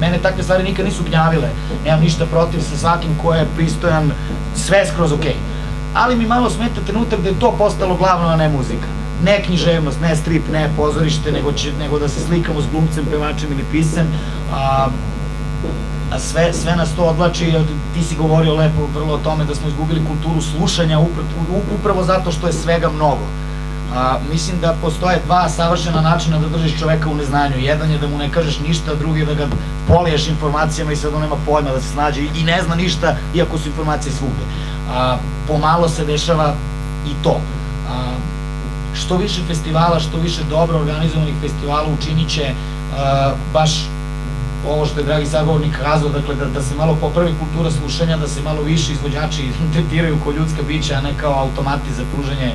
Speaker 5: mene takve stvari nikad nisu gnjavile. Nemam ništa protiv sa svakim ko je pristojan, sve skroz okej. Ali mi malo smeta trenutak da je to postalo glavno, a ne muzika. Ne književnost, ne strip, ne pozorište, nego da se slikamo s glumcem, pevačem ili pisem. A sve nas to odvlači, ti si govorio lepo vrlo o tome da smo izgubili kulturu slušanja upravo zato što je svega mnogo. Mislim da postoje dva savršena načina da držiš čoveka u neznanju. Jedan je da mu ne kažeš ništa, drugi je da ga poliješ informacijama i sad on nema pojma da se snađe i ne zna ništa, iako su informacije svugde. Pomalo se dešava i to. Što više festivala, što više dobro organizovanih festivala učinit će baš ovo što je dragi sagovornik kazao, dakle da se malo popravi kultura slušanja, da se malo više izvođači tretiraju kao ljudska bića, a ne kao automati za pružanje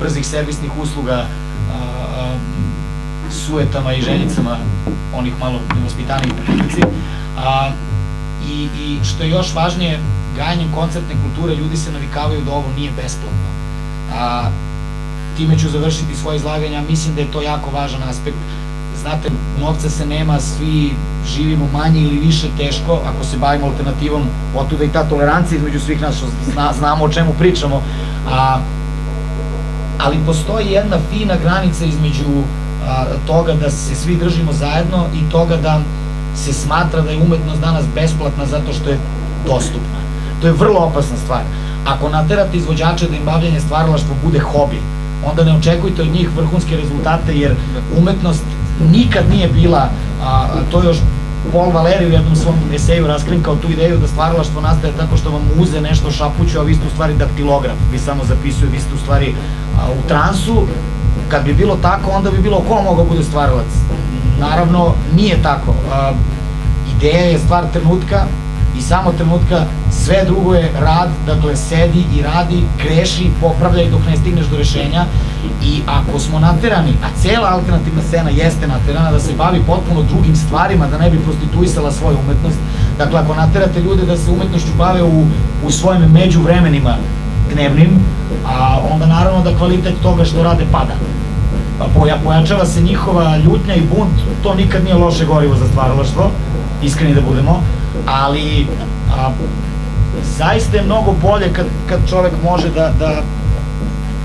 Speaker 5: brzih servisnih usluga suetama i željicama onih malo nevaspitanijih u publici. I što je još važnije, gajanjem koncertne kulture ljudi se navikavaju da ovo nije besplatno. Time ću završiti svoje izlaganje, mislim da je to jako važan aspekt. Znate, novca se nema, svi živimo manje ili više teško, ako se bavimo alternativom, otuda i ta tolerancija između svih nas, što znamo o čemu pričamo, ali postoji jedna fina granica između toga da se svi držimo zajedno i toga da se smatra da je umetnost danas besplatna zato što je dostupna. To je vrlo opasna stvar. Ako naterate izvođače da im bavljanje stvaralaštva bude hobi, onda ne očekujte od njih vrhunske rezultate, jer umetnost nikad nije bila, to je još Paul Valéry u jednom svom eseju raskrinkao tu ideju da stvaralaštvo nastaje tako što vam muze nešto šapuću, a vi ste u stvari daktilograf, vi samo zapisuju, vi ste u stvari u transu. Kad bi bilo tako, onda bi bilo ko mogao bude stvaralac. Naravno, nije tako. Ideja je stvar trenutka i samo trenutka, sve drugo je rad, dakle sedi i radi, greši, popravljaj dok ne stigneš do rešenja. I ako smo naterani, a cela alternativna scena jeste naterana da se bavi potpuno drugim stvarima, da ne bi prostituisala svoju umetnost, dakle ako naterate ljude da se umetnošću bave u svojim međuvremenima dnevnim, onda naravno da kvalitet toga što rade pada. Pojačava se njihova ljutnja i bunt, to nikad nije loše gorivo za stvaralaštvo, iskreni da budemo, ali zaista je mnogo bolje kad čovek može da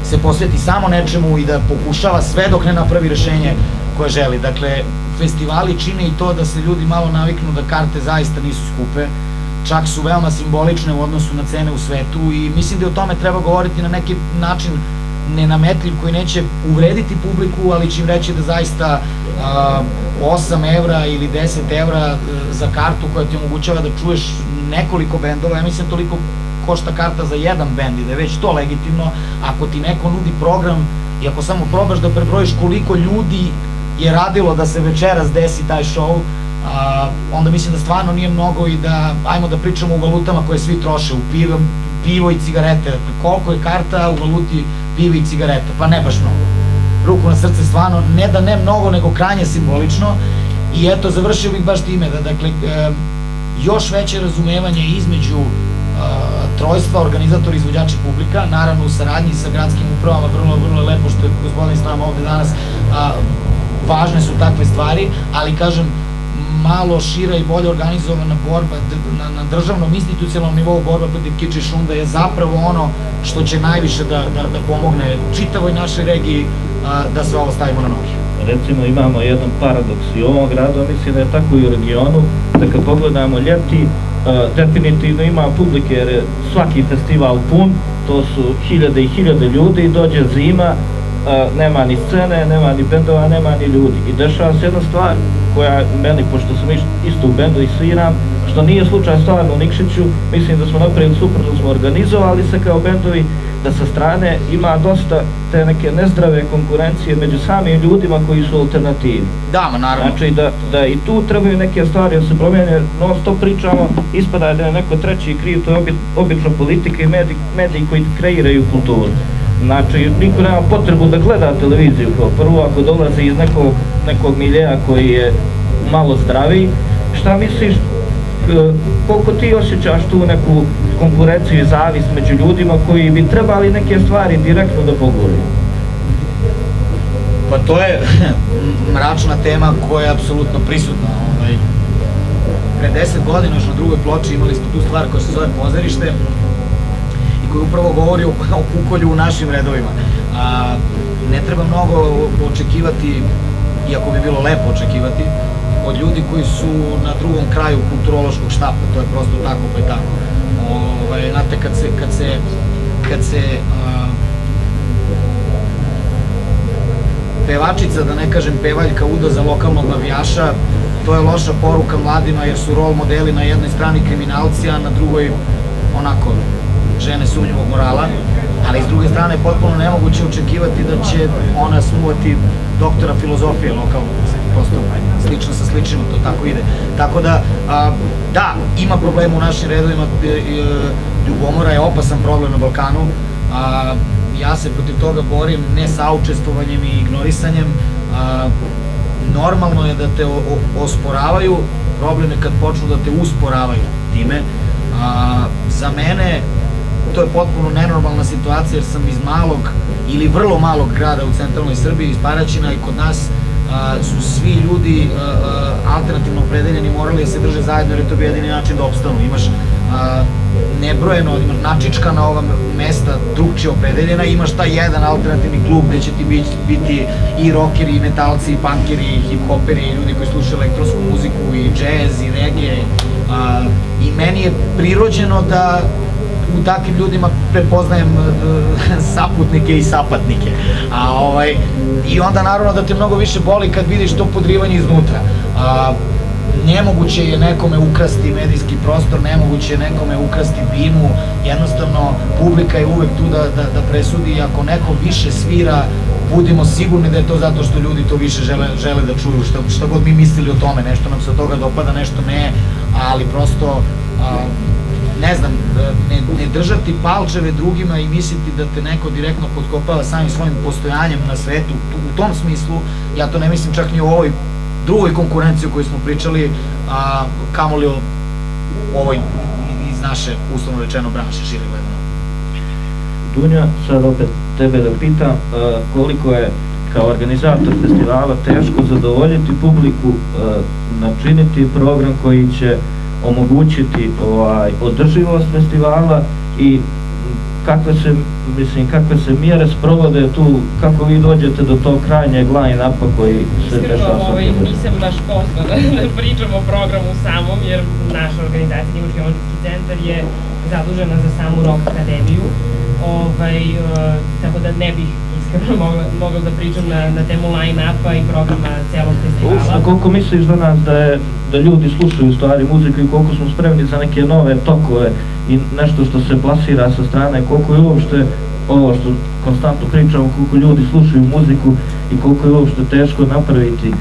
Speaker 5: se posveti samo nečemu i da pokušava sve dok ne napravi rešenje koje želi. Dakle, festivali čine i to da se ljudi malo naviknu da karte zaista nisu skupe, čak su veoma simbolične u odnosu na cene u svetu i mislim da o tome treba govoriti na neki način nenametljiv koji neće uvrediti publiku, ali će im reći da zaista 8 evra ili 10 evra za kartu koja ti omogućava da čuješ nekoliko bendova, ja mislim toliko košta karta za jedan bend i da je već to legitimno. Ako ti neko nudi program i ako samo probaš da prebrojiš koliko ljudi je radilo da se večeras desi taj show, onda mislim da stvarno nije mnogo i da, ajmo da pričamo u valutama koje svi troše, u pivo i cigarete. Koliko je karta u valuti piva i cigareta? Pa ne baš mnogo. Ruku na srce, stvarno, ne da ne mnogo, nego krajnje simbolično. I eto, završio bih baš time da, dakle, još veće razumevanje između trojstva, organizatora, izvođača publika, naravno u saradnji sa gradskim upravama, vrlo je lepo što je gospodin s nama ovde danas, važne su takve stvari, ali kažem, malo šira i bolje organizovana borba na državnom institucionalnom nivou, borba protiv kiča i šunda je zapravo ono što će najviše da pomogne čitavoj našoj regiji da sve ovo stavimo na noge.
Speaker 1: Recimo imamo jedan paradoks i u ovom gradu, mislim da je tako i u regionu, da kad pogledamo ljeti, definitivno ima publike jer je svaki festival pun, to su hiljade i hiljade ljudi i dođe zima, nema ni scene, nema ni bendova, nema ni ljudi. I dešava se jedna stvar koja meni, pošto sam isto u bendu i sviram, što nije slučaj stvarno u Nikšiću, mislim da smo napravili super, da smo organizovali se kao bendovi, da sa strane ima dosta te neke nezdrave konkurencije među samim ljudima koji su alternativi.
Speaker 5: Da, ma naravno.
Speaker 1: Znači da i tu trebaju neke stvari da se promijene, non stop pričamo, ispada da je neko treći kriv, to je obično politika i mediji koji kreiraju kulturu. Znači, niko nema potrebu da gleda televiziju kao prvo, ako dolazi iz nekog miljeja koji je malo zdraviji. Šta misliš, koliko ti osjećaš tu neku konkurenciju i zavist među ljudima koji bi trebali neke stvari direktno da poguraju?
Speaker 5: Pa to je mračna tema koja je apsolutno prisutna. Pre 10 godina još na drugoj ploči imali smo tu stvar koja se zove Pozorište i koja upravo govori o kukolju u našim redovima. Ne treba mnogo očekivati, iako bi bilo lepo očekivati, od ljudi koji su na drugom kraju kulturološkog štapa, to je prosto tako pa je tako. Znate, kad se pevačica, da ne kažem pevaljka, uda za lokalnog navijaša, to je loša poruka mladima jer su rol modeli na jednoj strani kriminalci, a na drugoj onako žene sumnjivog morala, ali s druge strane potpuno nemoguće očekivati da će ona smuvati doktora filozofije lokalnog, prosto slično sa sličima, to tako ide. Tako da, da, ima problema u našim redovima, ljubomora je opasan problem na Balkanu, ja se protiv toga borim ne saučestvovanjem i ignorisanjem, normalno je da te osporavaju, problem je kad počnu da te usporavaju time. Za mene to je potpuno nenormalna situacija jer sam iz malog ili vrlo malog grada u centralnoj Srbiji, iz Paraćina, i kod nas su svi ljudi alternativno opredeljeni, morali da se drže zajedno jer je to bio jedini način da opstanu. Imaš nebrojeno, imaš načičkana ova mesta drugčije opredeljena, imaš taj jedan alternativni klub gde će ti biti i rockeri, i metalci, i punkeri, i hip-hoperi, i ljudi koji slušaju elektronsku muziku, i džez, i reggae. I meni je prirođeno da u takvim ljudima prepoznajem saputnike i sapatnike. I onda naravno da te mnogo više boli kad vidiš to podrivanje iznutra. Nemoguće je nekome ukrasti medijski prostor, nemoguće je nekome ukrasti bimu, jednostavno publika je uvek tu da presudi i ako neko više svira, budimo sigurni da je to zato što ljudi to više žele da čuju, šta god mi mislili o tome, nešto nam se od toga dopada, nešto ne, ali prosto ne znam, ne držati palčeve drugima i misliti da te neko direktno potkopava samim svojim postojanjem na svetu, u tom smislu, ja to ne mislim čak ni u ovoj drugoj konkurenciji o kojoj smo pričali, kamoli o ovoj iz naše, uslovno rečeno, branše šire gledano.
Speaker 1: Dunja, sad opet tebe da pitam, koliko je kao organizator festivala teško zadovoljiti publiku, načiniti program koji će omogućiti održivost festivala i kakve se mjere sprovode tu, kako vi dođete do tog krajnjeg line-upa koji se dešava sa festivalom?
Speaker 2: Nisam baš pozvana da pričam o programu samom, jer naša organizacija Nivački omladinski centar je zadužena za samu Rock akademiju, tako da ne bih iskreno mogla da pričam na temu line-upa i programa celog festivala.
Speaker 1: Koliko misliš do nas da ljudi slušaju stvari muziku i koliko smo spremni za neke nove tokove i nešto što se plasira sa strane, koliko je uopšte ovo što konstantno pričamo, koliko ljudi slušaju muziku i koliko je uopšte teško napraviti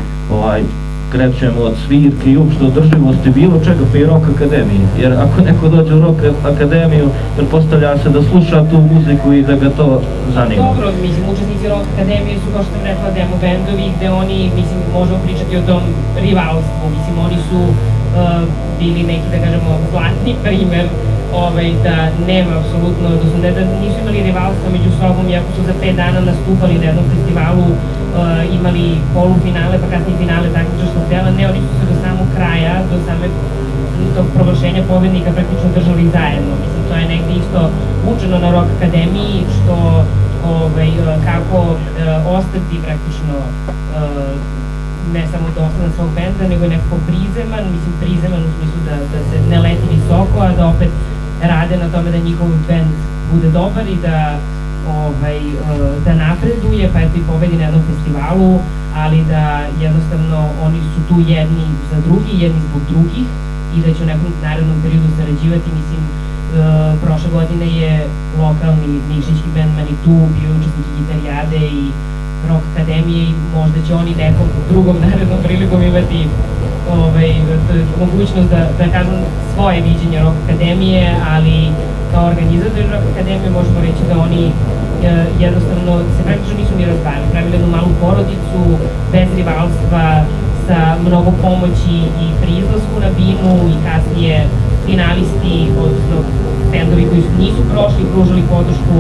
Speaker 1: krećemo od svirke i uopšte održivosti bilo čega pa i Rock Akademije. Jer ako neko dođe u Rock Akademiju, pretpostavlja se da sluša tu muziku i da ga to zanima.
Speaker 2: Dobro, mislim, učesnici Rock Akademije su, kao što sam rekla, demo bendovi gde oni, mislim, možemo pričati o tom rivalstvu, mislim, oni su bili neki, da kažemo, zlatni primer da nema apsolutno, da nisu imali rivalstva među sobom, iako su za 5 dana nastupali na jednom festivalu, imali polufinale, pa kasnije finale takmičarskog dela, ne, oni su se do samog kraja, do same tog proglašenja pobednika praktično držali zajedno. Mislim, to je negde isto učeno na Rock Akademiji, što kako ostati praktično ne samo dosledan svog benda, nego i nekako prizeman, mislim prizeman u smislu da se ne leti visoko, a da opet rade na tome da njihov bend bude dobar i da napreduje, pa eto i pobedi na jednom festivalu, ali da jednostavno oni su tu jedni za drugi, jedni zbog drugih i da će u nekom narednom periodu sarađivati. Mislim, prošle godine je lokalni nišićki bend Manitu bio učesnik Gitarijade i Rock Akademije i možda će oni nekom drugom narednom prilikom imati mogućnost da kažem svoje viđenje Rock Akademije, ali kao organizatori Rock Akademije možemo reći da oni jednostavno se praktično nisu ni razdvajali, pravili jednu malu porodicu, bez rivalstva, sa mnogo pomoći i pri izlasku na binu i kasnije finalisti, odnosno bendovi koji nisu prošli, pružali podršku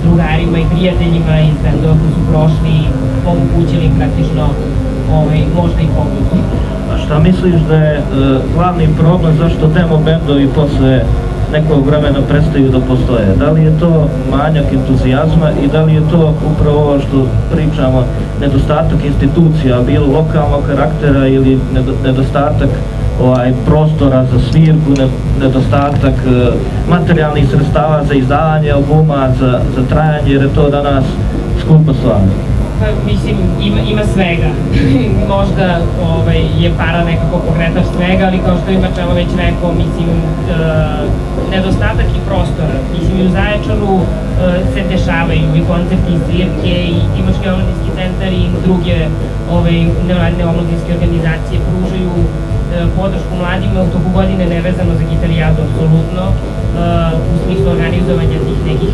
Speaker 2: drugarima i prijateljima iz bendova koji su prošli i omogućili im praktično možda i pobedu.
Speaker 1: A šta misliš da je glavni problem zašto demo bendovi posle nekog vremena prestaju da postoje? Da li je to manjak entuzijazma i da li je to upravo ovo što pričamo, nedostatak institucija, bilo lokalnog karaktera ili nedostatak prostora za svirku, nedostatak materijalnih sredstava za izdavanje albuma, za trajanje, jer je to danas skupa stvar?
Speaker 2: Mislim, ima svega. Možda je para nekako pokretač svega, ali kao što ima Čelo već rekao, mislim, nedostatak i prostora. Mislim, i u Zaječaru se dešavaju i koncerti i svirke i Timočki omladinski centar i druge nevladine omladinske organizacije pružaju podršku mladima u toku godine nevezano za Gitarijadu, apsolutno, u smislu organizovanja tih nekih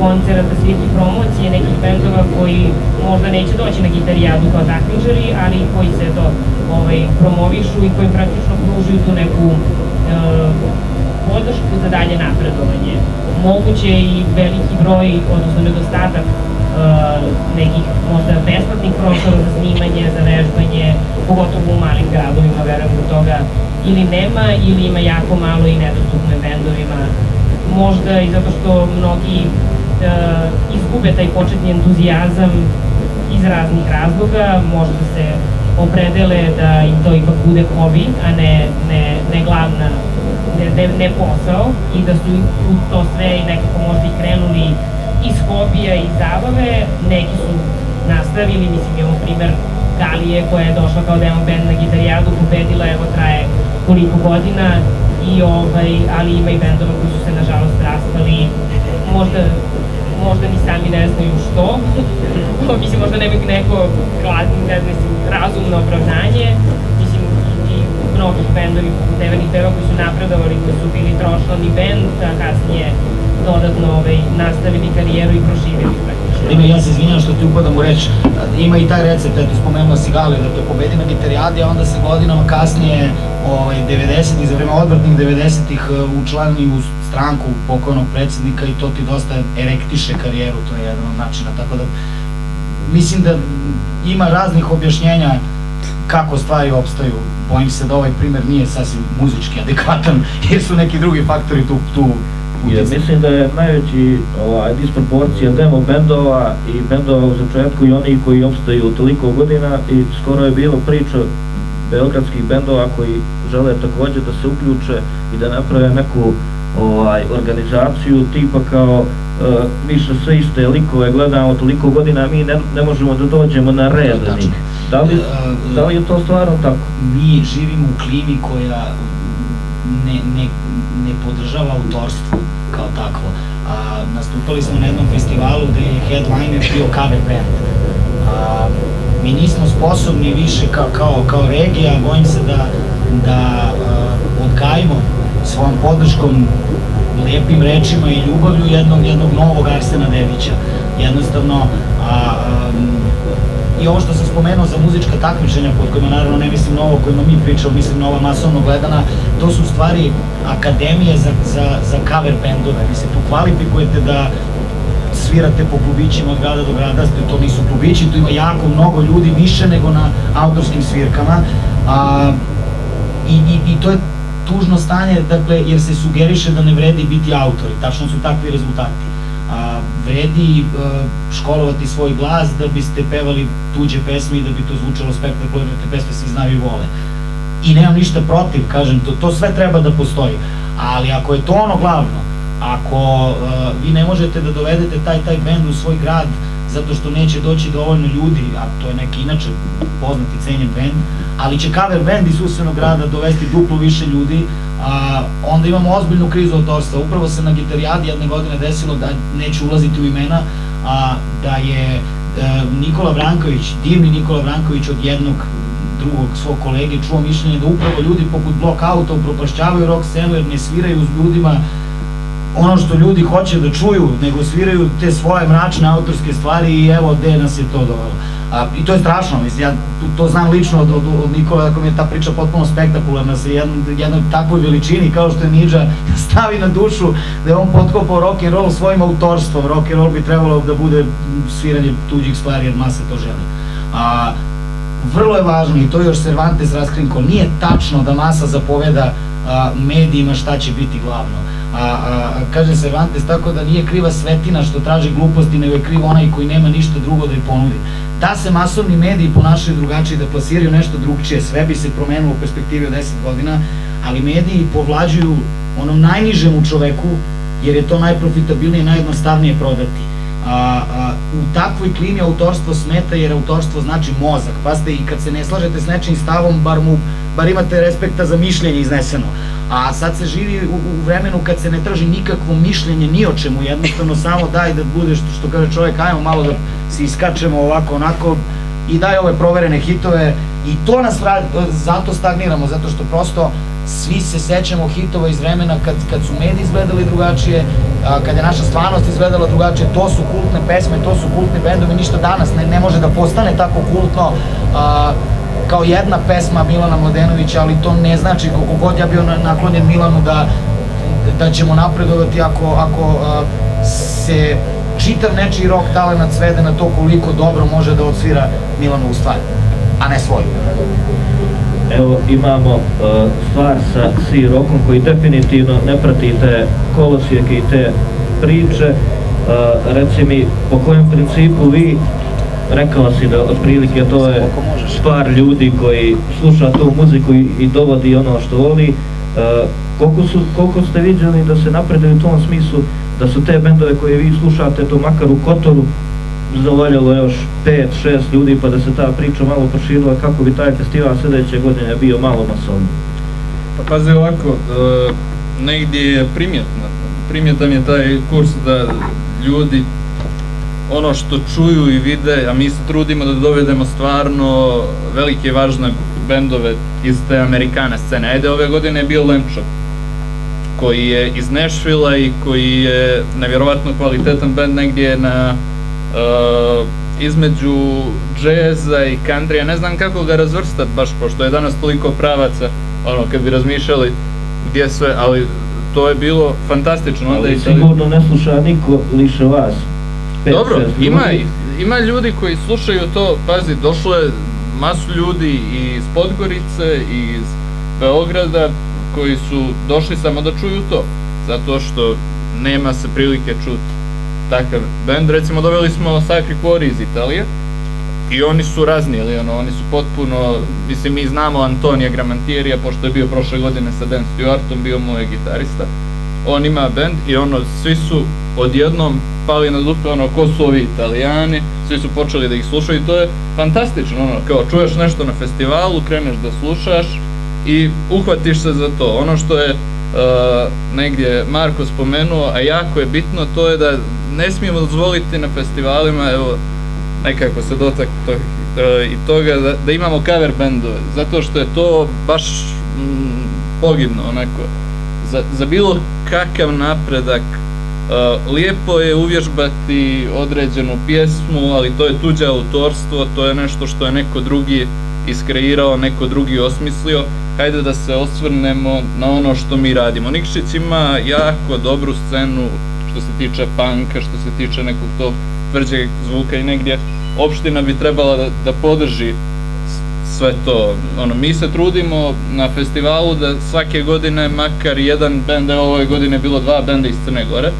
Speaker 2: koncerata, svirki, promocije, nekih bendova koji možda neće doći na Gitarijadu kao takmičari, ali koji se to promovišu i koji praktično pružuju tu neku podršku za dalje napredovanje. Moguće je i veliki broj, odnosno nedostatak nekih možda besplatnih prostora za snimanje, za vežbanje, pogotovo u malim gradovima, verujem da toga ili nema, ili ima jako malo i nedostupno bendovima. Možda i zato što mnogi izgube taj početni entuzijazam iz raznih razloga, možda se opredele da im to ipak bude hobi, a ne glavna, ne posao, i da su u to sve nekako možda i krenuli iz hobija i zabave. Neki su nastavili, mislim, imamo primer Galije koja je došla kao demo band na Gitarijadu, pobedila, evo traje koliko godina, ali ima i bendova koji su se nažalost raspali, možda ni sami ne znaju što, mislim, možda ne bi neko razumno opravdanje, mislim, i mnogih bendovi, Nevernih peva koji su napredovali, koji su bili tročlani bend, a kasnije dodatno nastavili karijeru i proširili praktično.
Speaker 5: Ja se izvinjam što ti upadam u reč, ima i taj recept, eto spomenula si Galiju, dakle pobedi na Gitarijadi, a onda se godinama kasnije 90-ih, za vreme odvratnih 90-ih učlani u stranku pokojnog predsjednika i to ti dosta erektiše karijeru, to je jedan od načina, tako da mislim da ima raznih objašnjenja kako stvari opstaju. Bojim se da ovaj primer nije sasvim muzički adekvatan, jer su neki drugi faktori tu.
Speaker 1: Mislim da je najveći disproporcija demo bendova i bendova u začetku i oni koji opstaju toliko godina, i skoro je bilo priča beogradskih bendova koji žele takođe da se uključe i da naprave neku organizaciju tipa kao više sve iste likove gledamo toliko godina, mi ne možemo da dođemo na red. Da li je to stvarno tako?
Speaker 5: Mi živimo u klimi koja ne podržava autorstvo kao takvo. Nastupali smo na jednom festivalu gde je headliner bio cover band. mi nismo sposobni više kao regija, bojim se da odgajimo svojom podrškom, lijepim rečima i ljubavlju jednog novog Arsena Dedića. Jednostavno, i ovo što sam spomenuo za muzička takmičenja, pod kojima naravno ne mislim na ovo o kojima mi pričamo, mislim na ova masovno gledana, to su u stvari akademije za cover bendove. Vi se tu kvalifikujete da svirate po klubićima od grada do grada, to nisu klubići, tu ima jako mnogo ljudi, više nego na autorskim svirkama, i to je tužno stanje, dakle, jer se sugeriše da ne vredi biti autori, tačno su takvi rezultati. Vredi školovati svoj glas da biste pevali tuđe pesme i da bi to zvučalo spektakularno, te pesme svi znaju i vole. I nemam ništa protiv, kažem, to sve treba da postoji, ali ako je to ono glavno, ako vi ne možete da dovedete taj bend u svoj grad zato što neće doći dovoljno ljudi, a to je neki inače poznati, cenjen bend, ali će cover band iz susednog grada dovesti duplo više ljudi, onda imamo ozbiljnu krizu autorstva. Upravo se na Gitarijadi jedne godine desilo, da neću ulaziti u imena, da je Nikola Vranković, divni Nikola Vranković, od jednog drugog svog kolege čuo mišljenje da upravo ljudi poput Blockouta upropašćavaju rock scenu jer ne sviraju s ljudima ono što ljudi hoće da čuju, nego sviraju te svoje mračne autorske stvari i evo gde nas je to dovelo. I to je strašno, mislim, ja to znam lično od Nikola, ako mi je ta priča potpuno spektakularna, sa jednoj takvoj veličini kao što je Nidža stavi na dušu da je on potkopao rock'n'roll svojim autorstvom. Rock'n'roll bi trebalo da bude sviranje tuđih stvari jer masa to želi. Vrlo je važno, i to još Cervantes raskrinkao, nije tačno da masa zapoveda medijima šta će biti glavno. Kaže Cervantes tako da nije kriva svetina što traži gluposti, nego je kriv onaj koji nema ništa drugo da je ponudi. Da se masovni mediji ponašaju drugačije, da plasiraju nešto drugčije, sve bi se promenilo u perspektivi od 10 godina, ali mediji povlađuju onom najnižem u čoveku, jer je to najprofitabilnije i najjednostavnije prodati. U takvoj klimi autorstvo smeta, jer autorstvo znači mozak. Pazite, i kad se ne slažete s nečim stavom, bar imate respekta za mišljenje izneseno. A sad se živi u vremenu kad se ne traži nikakvo mišljenje ni o čemu, jednostavno samo daj da bude, što kaže čovjek, ajmo malo da se iskačemo ovako onako i daj ove proverene hitove, i to nas zato stagniramo, zato što prosto svi se sećamo hitova iz vremena kad su mediji izgledali drugačije, kad je naša stvarnost izgledala drugačije. To su kultne pesme, to su kultni bendovi, ništa danas ne može da postane tako kultno kao jedna pesma Milana Mladenovića, ali to ne znači, koliko god ja bio naklonjen Milanu, da ćemo napredovati ako se čitav nečiji rock talenat svede na to koliko dobro može da odsvira Milanovu stvar, a ne svoju.
Speaker 1: Evo, imamo stvar sa C-Rockom koji definitivno ne prati te kolosijeke i te priče. Reci mi, po kojem principu vi, rekao si da otprilike to je par ljudi koji sluša tu muziku i dovodi ono što voli, koliko ste viđali da se napreduje u tom smislu, da su te bendove koje vi slušate, to makar u Kotoru, zavoljalo još 5-6 ljudi, pa da se ta priča malo proširila, kako bi taj festival sljedeće godine bio malo masovni?
Speaker 3: Pa pazi ovako, negdje je primjetan je taj kurs da ljudi ono što čuju i vide, a mi se trudimo da dovedemo stvarno velike i važne bendove iz te Amerikana scene. Ajde, ove godine je bio Lamb Chop, koji je iz Nashvilla i koji je nevjerovatno kvalitetan bend, negdje na između džeza i country, ne znam kako ga razvrstati baš, pošto je danas toliko pravaca, ono, kad bi razmišljali gdje sve, ali to je bilo fantastično.
Speaker 1: Ali sigurno ne sluša niko liše vas.
Speaker 3: Dobro, ima ljudi koji slušaju to, pazi, došlo je masu ljudi iz Podgorice, iz Beograda, koji su došli samo da čuju to, zato što nema se prilike čuti takav band. Recimo, doveli smo Sacri Cuori iz Italije i oni su raznijeli, oni su potpuno, mislim, mi znamo Antonija Gramantierija, pošto je bio prošle godine sa Dan Stewartom, bio moj gitarista. On ima band i svi su odjednom pali na dupe, ko su ovi Italijani, svi su počeli da ih slušaju i to je fantastično, kao čuješ nešto na festivalu, kreneš da slušaš i uhvatiš se za to. Ono što je negdje Marko spomenuo, a jako je bitno, to je da ne smijemo dozvoliti na festivalima, evo, nekako se dotak i toga da imamo cover bandove, zato što je to baš pogibno onako. Za bilo kakav napredak lijepo je uvježbati određenu pjesmu, ali to je tuđe autorstvo, to je nešto što je neko drugi iskreirao, neko drugi osmislio. Hajde da se osvrnemo na ono što mi radimo. Nikšić ima jako dobru scenu što se tiče punka, što se tiče nekog tog tvrđeg zvuka i negdje opština bi trebala da podrži sve to. Mi se trudimo na festivalu da svake godine makar jedan bend, evo ove godine je bilo 2 benda iz Crne Gore,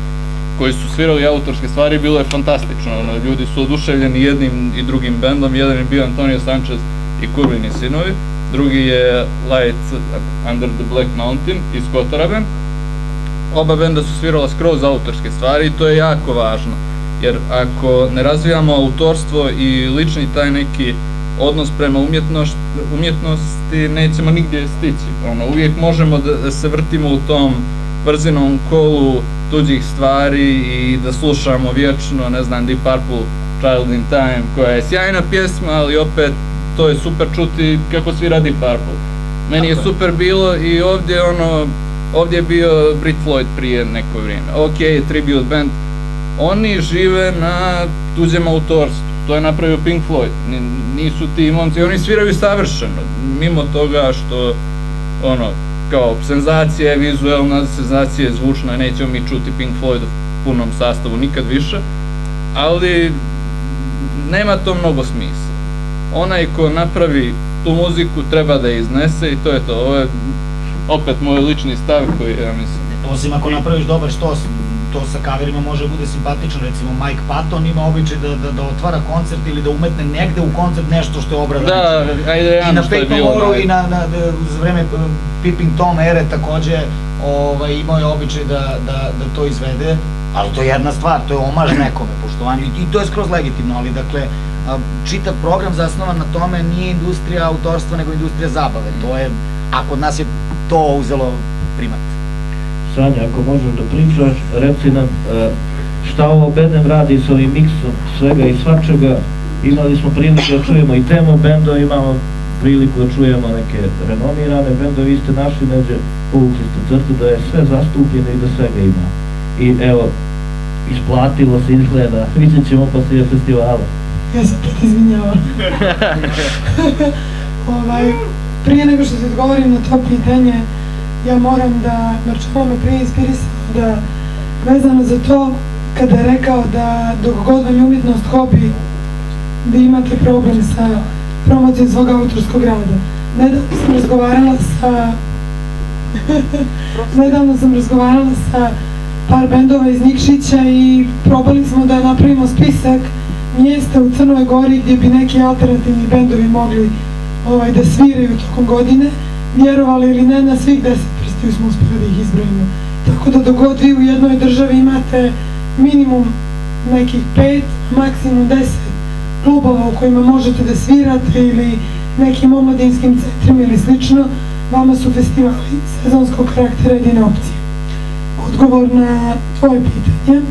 Speaker 3: koji su svirali autorske stvari, bilo je fantastično. Ljudi su oduševljeni jednim i drugim bendom, jedan je bio Antonio Sanchez i Kurvini sinovi, drugi je Lights Under the Black Mountain iz Kotoraba. Oba benda su svirala skroz autorske stvari i to je jako važno, jer ako ne razvijamo autorstvo i lični taj neki odnos prema umjetnosti, nećemo nigdje stići. Uvijek možemo da se vrtimo u tom brzinom kolu tuđih stvari i da slušamo vječno, ne znam, Deep Purple, Child in Time, koja je sjajna pjesma, ali opet to je super čuti kako svira Deep Purple. Meni je super bilo i ovdje je bio Brit Floyd prije neko vrijeme. Ok, tribute band, oni žive na tuđem autorstvu, to je napravio Pink Floyd, nisu ti momci, oni sviraju savršeno, mimo toga što, kao senzacija je vizuelna, senzacija je zvučna, nećemo mi čuti Pink Floyd u punom sastavu nikad više, ali nema to mnogo smisla. Onaj ko napravi tu muziku treba da je iznese i to je to. Ovo je opet moj lični stav koji ja mislim.
Speaker 5: Osim ako napraviš dobar štos, to sa kaverima može bude simpatično, recimo Mike Patton ima običaj da otvara koncert ili da umetne negde u koncert nešto što je obrada.
Speaker 3: Da, ajde realno što je bilo.
Speaker 5: I na Peyton Moru i za vreme Peeping Tom ere takođe imao je običaj da to izvede, ali to je jedna stvar, to je omaž nekome, poštovanju i to je skroz legitimno, ali dakle, čitav program zasnovan na tome nije industrija autorstva, nego industrija zabave, to je, a kod nas je to uzelo primat.
Speaker 1: Sanja, ako možeš da pričaš, reci nam šta ovo Bedem radi s ovim miksom svega i svačega. Imali smo priliku da čujemo i demo bendove, imamo priliku da čujemo neke renomirane bendove, vi ste našli neđe, povukli ste crtu da je sve zastupljeno i da svega ima. I evo, isplatilo se izgleda, vidjet ćemo poslije festivala.
Speaker 4: Ja sam to izvinjavam. Prije nego što se odgovorim na to pitanje, ja moram da, Marčelo me prije inspirisao da, vezano za to, kada je rekao da dok god vam je umjetnost hobi, da imate problem sa promocijom svog autorskog rada. Nedavno sam razgovarala sa par bendova iz Nikšića i probali smo da napravimo spisak mjesta u Crnoj Gori gdje bi neki alternativni bendovi mogli da sviraju tokom godine. Vjerovali ili ne, na svih 10 prstiju smo uspjeli da ih izbrojimo. Tako da dok god vi u jednoj državi imate minimum nekih 5, maksimum 10 klubova u kojima možete da svirate ili nekim omladinskim centrima ili slično, vama su festivali sezonskog karaktera jedine opcije. Odgovor na tvoje pitanje,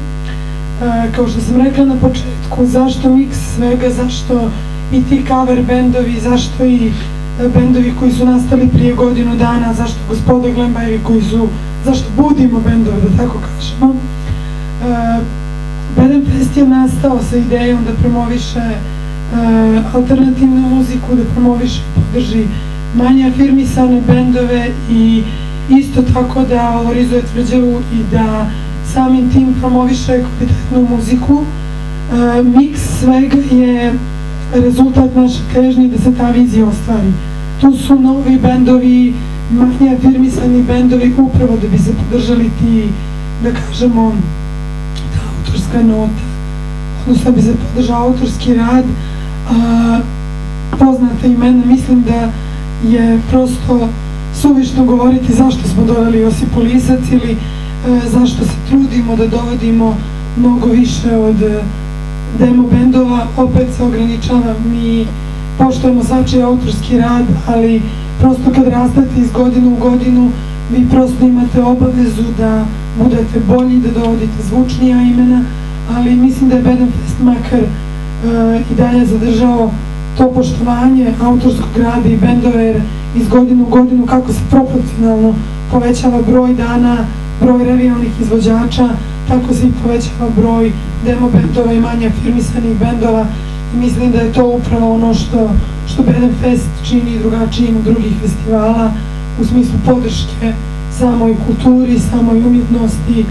Speaker 4: kao što sam rekla na početku, zašto miks svega, zašto i ti cover bendovi, zašto i bendovi koji su nastali prije godinu dana, zašto gospode Glembajevi koji su, zašto budimo bendove, da tako kažemo. Bedem Fest je nastao sa idejom da promoviše alternativnu muziku, da promoviše i podrži manje afirmisane bendove i isto tako da valorizuje Tvrđavu i da samim tim promoviše kvalitetnu muziku. Miks svega je rezultat naše težnje da se ta vizija ostvari. Tu su novi bendovi, manje afirmisani bendovi, upravo da bi se podržali ti, da kažemo, ta autorska nota, odnosno da bi se podržao autorski rad. Poznate imena, mislim da je prosto suvišno govoriti zašto smo doveli Josipu Lisac ili zašto se trudimo da dovodimo mnogo više od demo bendova. Opet se ograničava, mi poštujemo svačiji autorski rad, ali prosto kad rastate iz godine u godinu, vi prosto imate obavezu da budete bolji, da dovodite zvučnija imena, ali mislim da je Bedem Fest makar i dalje zadržao to poštovanje autorskog rada i bendova, jer iz godine u godinu kako se proporcionalno povećava broj dana, broj revijalnih izvođača, tako se i povećava broj demo bendova i manje afirmisanih bendova, i mislim da je to upravo ono što Bedenfest čini drugačijim od drugih festivala u smislu podrške samoj kulturi, samoj umjetnosti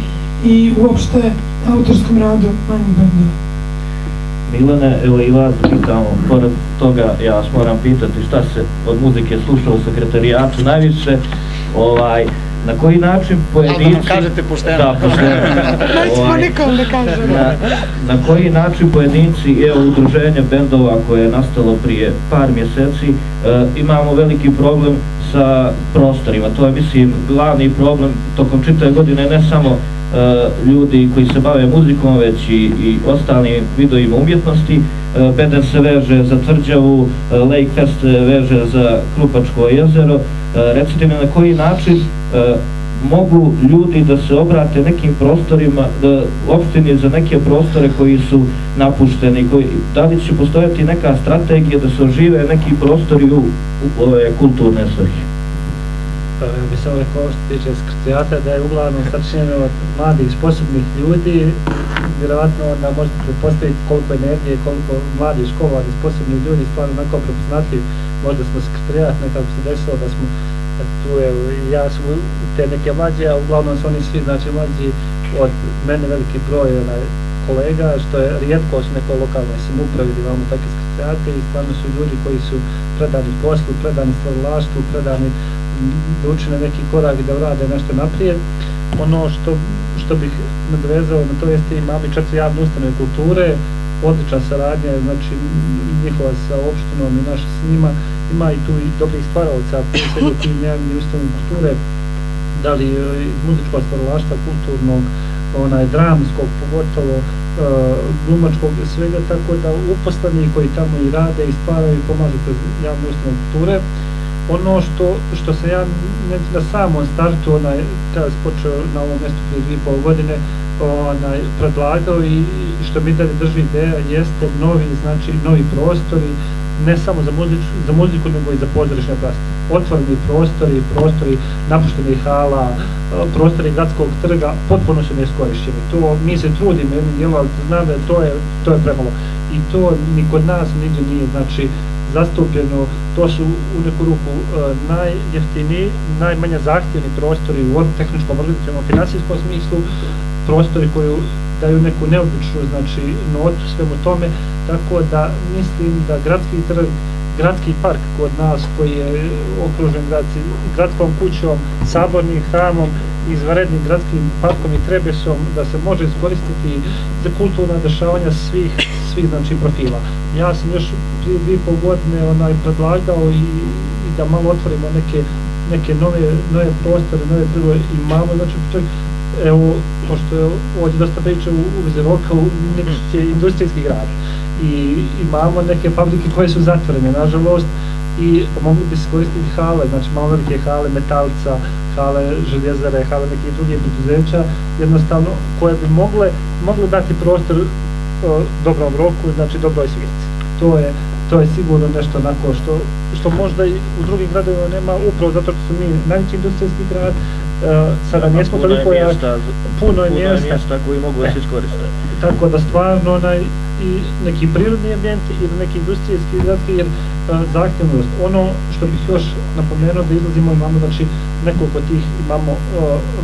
Speaker 4: i uopšte autorskom radu manjih bendova.
Speaker 1: Milane, evo i vas pitamo, pored toga ja vas moram pitati šta se od muzike sluša u sekretarijatu najviše, na koji način pojedinci...
Speaker 5: Ali da nam kažete pošteno.
Speaker 1: Da, pošteno.
Speaker 4: Nećemo nikom da kažemo.
Speaker 1: Na koji način pojedinci, evo udruženje bendova koje je nastalo prije par mjeseci, imamo veliki problem sa prostorima. To je, mislim, glavni problem tokom čitave godine, ne samo ljudi koji se bave muzikom, već i ostalim vidovima umjetnosti. Beden se veže za Tvrđavu, Lake Fest veže za Krupačko jezero. Recite mi na koji način mogu ljudi da se obrate nekim prostorima, opštini za neke prostore koji su napušteni, da li će postojati neka strategija da se ožive neki prostori u kulturne svrhe?
Speaker 6: Ja bih samo rekao što se tiče sekretarijata da je uglavnom sačinjeno od mladih sposobnih ljudi, vjerovatno da možete pretpostaviti koliko energije, koliko mladih školovanih sposobnih ljudi stvarno onako prepoznatljiv. Možda smo sekretarijat, nekako se desilo da smo tu, evo, ja sam te neke mlađe, a uglavnom su oni svi, znači mlađi od mene veliki broj kolega, što je rijetko su nekoj lokalnoj samoupravi gdje imamo takve sekretarijate, i stvarno su ljudi koji su predani poslu, predani stvaralaštvu, predani da učine neki korak da urade nešto naprijed. Ono što bih nadvezao na to jeste imamo i 4 javne ustanove kulture, odlična saradnja, znači njihova sa opštinom i naša s njima, ima i tu i dobrih stvaralaca koji se u tim javnim ustanovima kulture, da li muzičkog stvaralaštva, kulturnog, dramskog, pogotovo glumačkog, svega, tako da uposleni koji tamo i rade i stvaraju i pomažu kroz javne ustanove kulture. Ono što sam ja na samom startu, kada sam počeo na ovom mjestu prije 2,5 godine, predlagao i što mi dalje drži ideja jeste novi prostori, ne samo za muziku, nego i za pozorišne predstave. Otvoreni prostori napuštenih hala, prostori gradskog trga potpuno su neiskorišćeni. To mi se trudimo jednim dijelom, ali znam da to je premalo. I to ni kod nas nigdje nije, znači, zastupljeno. To su u neku ruku najjeftiniji, najmanje zahtjevni prostori u tehničkom, organizacionom, financijskom smislu, prostori koji daju neku neobičnu, znači, notu svemu tome, tako da mislim da gradski trg, gradski park kod nas koji je okružen gradskom kućom, sabornim hramom, izvanrednim gradskim parkom i trebesom, da se može iskoristiti za kulturna dešavanja svih znači profila. Ja sam još prije 2,5 godine predlagao i da malo otvorimo neke nove prostore, nove trgove, imamo, znači, evo, pošto je ovdje dosta priča u vezi roka, neki je industrijski grad i imamo neke fabrike koje su zatvorene, nažalost, i mogli bi se koristiti hale, znači malo velike hale Metalca, hale Željezare, hale nekih drugih preduzeća, jednostavno koje bi mogle dati prostor dobrom roku, znači dobroj svijetci. To je sigurno nešto onako što možda i u drugim gradovima nema, upravo zato što su mi najveći industrijski grad, sada nismo toliko puno je mjesta
Speaker 1: koji mogu da se iskoriste.
Speaker 6: Tako da stvarno i neki prirodni ambijenti ili neki industrijski gradski, jer zahtjevnost. Ono što bih još napomenuo da izlazimo, imamo znači nekoliko tih, imamo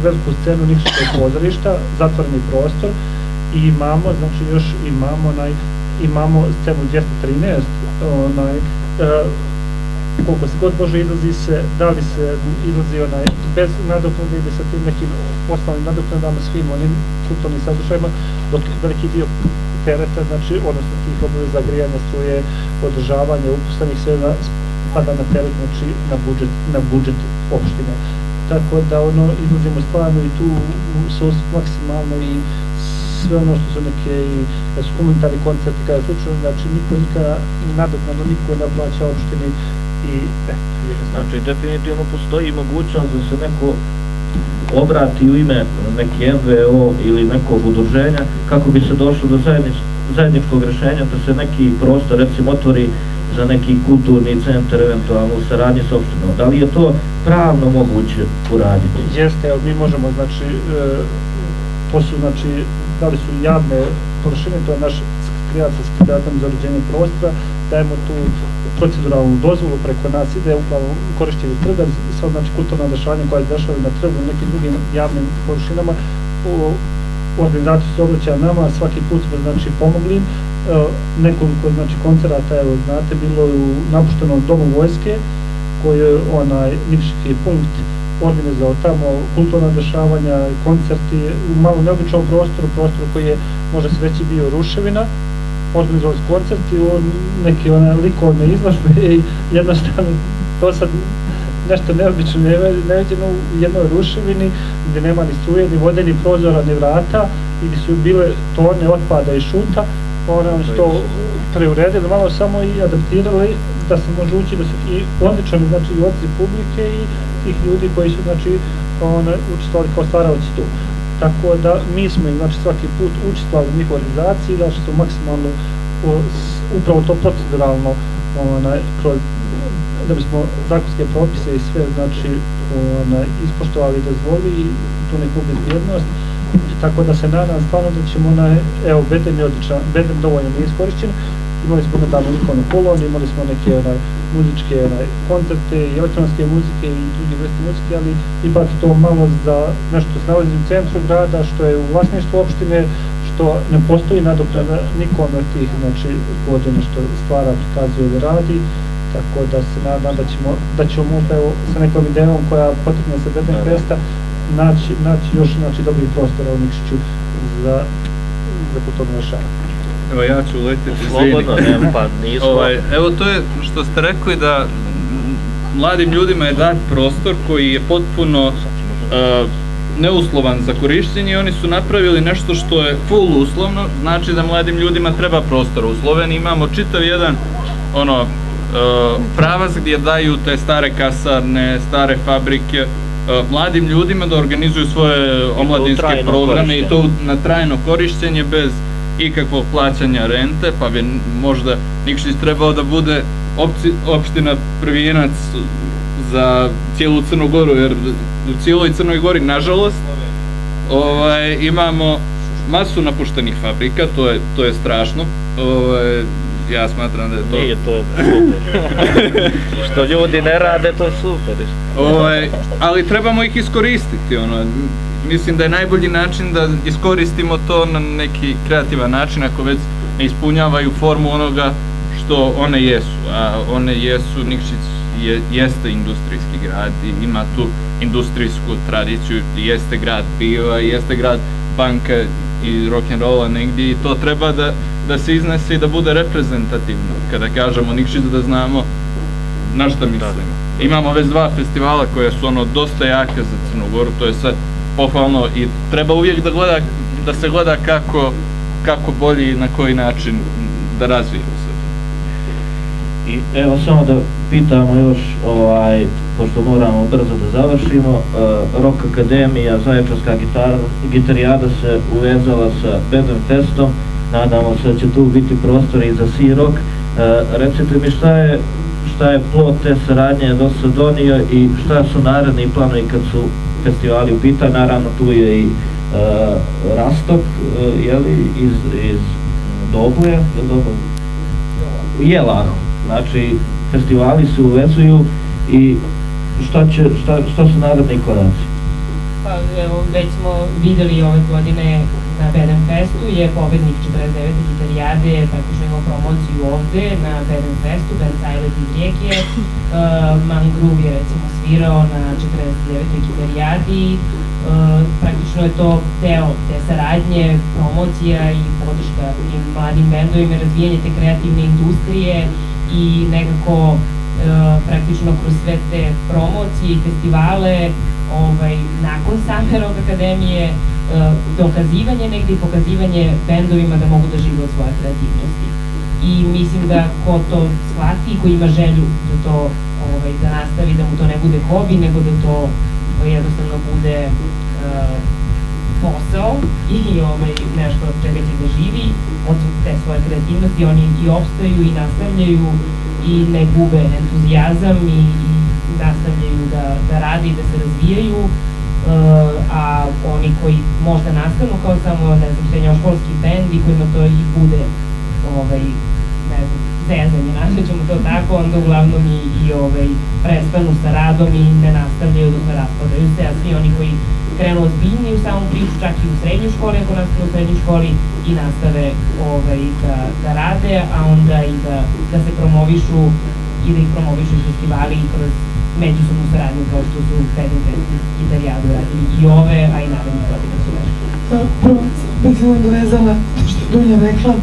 Speaker 6: veliku scenu Nikšićkog pozorišta, zatvoreni prostor, i imamo, znači još imamo scenu 213, koliko se god može da li se izlazi bez nadoknade ili sa tim nekim osnovnim nadoknadama svim onim kulturnim sadržajima, dok veliki dio tereta, znači, odnosno tih obaveza grijanja, struje, održavanja, uposlenih, sve spada na teret, znači na budžet opštine. Tako da izlazimo stvarno i tu maksimalno i sve ono što su neke humanitarni koncerti kada slučaju, znači niko nadoknadno niko ne plaća opštini.
Speaker 1: Znači, definitivno postoji mogućnost da se neko obrati u ime neki NVO ili nekog udruženja kako bi se došlo do zajedničkog rješenja, da se neki prostor, recimo, otvori za neki kulturni centar, eventualno u saradnji s opštinom. Da li je to pravno moguće uraditi?
Speaker 6: Jeste, mi možemo, znači, to su, znači, da li su javne površine, to je naš sekretarijat sa sekretarijatom za uređenje prostora, dajemo tu proceduralnu dozvolu, preko nas ide uglavnom korištenje trga, sva, znači, kulturna dešavanja koja se dešavaju na trgu i nekim drugim javnim površinama. U organizaciju se obraća nama, svaki put smo, znači, pomogli im. Nekoliko, znači, koncerata, evo, znate, bilo je u napuštenom domu vojske, koji je onaj Nikšićki punkt organizao tamo kulturna dešavanja, koncerti u malo neobičnom prostoru koji je, može se reći, bio ruševina. Organizovali su koncerti, neke likovne izložbe i jednostavno to sad nešto neobično neviđeno u jednoj ruševini gdje nema ni struje, ni vode, ni prozora, ni vrata i gdje su bile tone otpada i šuta. Oni su to preuredili, malo samo i adaptirali da se može ući da su i odličani, znači, i odci publike i tih ljudi koji su, znači, učestvovali kao stvaralci tu. Tako da mi smo, znači, svaki put učestvovali u njihovoj organizaciji, da su maksimalno upravo to proceduralno da bismo zakonske propise i sve, znači, ispoštovali i dozvolili i tu neku bezbjednost. Tako da se nadam stvarno da ćemo, evo, Bedem je odličan, Bedem dovoljno nije iskorišćen, imali smo nedavno likovnu koloniju, imali smo neke muzičke koncerte i elektronske muzike i druge vrste muzike, ali ipak to malo za nešto se nalazi u centru grada, što je u vlasništvu opštine, što ne postoji nadoknada nikome od tih, znači, vođenja što stvara, prikazuje da radi, tako da se nadam da ćemo možda, evo, sa nekom idejom koja potekne sa Bedem Festa naći još, znači, dobrih prostora u Nikšiću za kulturno dešavanje.
Speaker 3: Evo, ja ću uletiti,
Speaker 1: Slobodno, pa nismo.
Speaker 3: Evo, to je što ste rekli da mladim ljudima je dat prostor koji je potpuno neuslovan za korištenje i oni su napravili nešto što je full uslovno, znači da mladim ljudima treba prostor. U Sloveniji imamo čitav jedan pravac gdje daju te stare kasarne, stare fabrike mladim ljudima da organizuju svoje omladinske programe i to na trajno korištenje bez ikakvog plaćanja rente, pa bi možda Nikšić trebao da bude opština prvijenac za cijelu Crnu Goru, jer u cijeloj Crnoj Gori, nažalost, imamo masu napuštenih fabrika, to je strašno. Ja smatram da je to...
Speaker 1: Nije, to je super. Što ljudi ne rade, to je super.
Speaker 3: Ali trebamo ih iskoristiti, mislim da je najbolji način da iskoristimo to na neki kreativan način ako već ne ispunjavaju formu onoga što one jesu, a one jesu, Nikšić jeste industrijski grad i ima tu industrijsku tradiciju, jeste grad piva, jeste grad banka i rock'n'rolla negdje i to treba da se iznese i da bude reprezentativno. Kada kažemo Nikšić da znamo na šta mislimo. Imamo već 2 festivala koje su dosta jake za Crnu Goru, to je sve pohvalno i treba uvijek da se gleda kako bolji i na koji način da razvijemo se.
Speaker 1: I evo samo da pitamo još, pošto moramo brzo da završimo, Rock Akademija, Zaječarska gitarijada se uvezala sa Bedem Festom, nadamo se da će tu biti prostor i za Sea Rock. Recite mi šta je plod te saradnje do sad donio i šta su naredni planovi kad su festivali u pitanju, naravno tu je i Rastok, iz Dobuje, Jelano, znači festivali se uvezuju i šta su naredni koraci?
Speaker 2: Pa evo, već smo videli ove godine na Bedem Festu je pobednik 49. gitarijade, praktično imao promociju ovde na Bedem Festu, band Silent iz Rijeke, Mangroove je recimo svirao na 49. gitarijadi, praktično je to deo te saradnje, promocija i podrška tim mladim bendovima, razvijanje te kreativne industrije i nekako praktično kroz sve te promocije i festivale nakon same Rock Akademije dokazivanje negdje i pokazivanje bendovima da mogu da žive od svoje kreativnosti. I mislim da ko to shvati, ko ima želju da to da nastavi, da mu to ne bude hobi, nego da to jednostavno bude posao i nešto od čega će da živi, od te svoje kreativnosti, oni i opstaju i nastavljaju i ne gube entuzijazam i nastavljaju da rade i da se razvijaju, a oni koji možda nastanu kao samo, ne znam, srednjoškolski bend i kojima to i bude, ne znam, zezanje, nazvaćemo to tako, onda uglavnom i prestanu sa radom i ne nastavljaju, odnosno raspadaju se, a svi oni koji krenu ozbiljnije u samom priču, čak i u srednjoj školi, ako nastanu u srednjoj školi, i nastave da rade, a onda i da se promovišu i da ih promovišu i festivali i kroz međusobnu saradnju kao što su Pedin Fest i Gitarijadu radili i ove, a i narednih godina su nešto.
Speaker 4: Prvo, opet sam dovezala to što je Dunja rekla.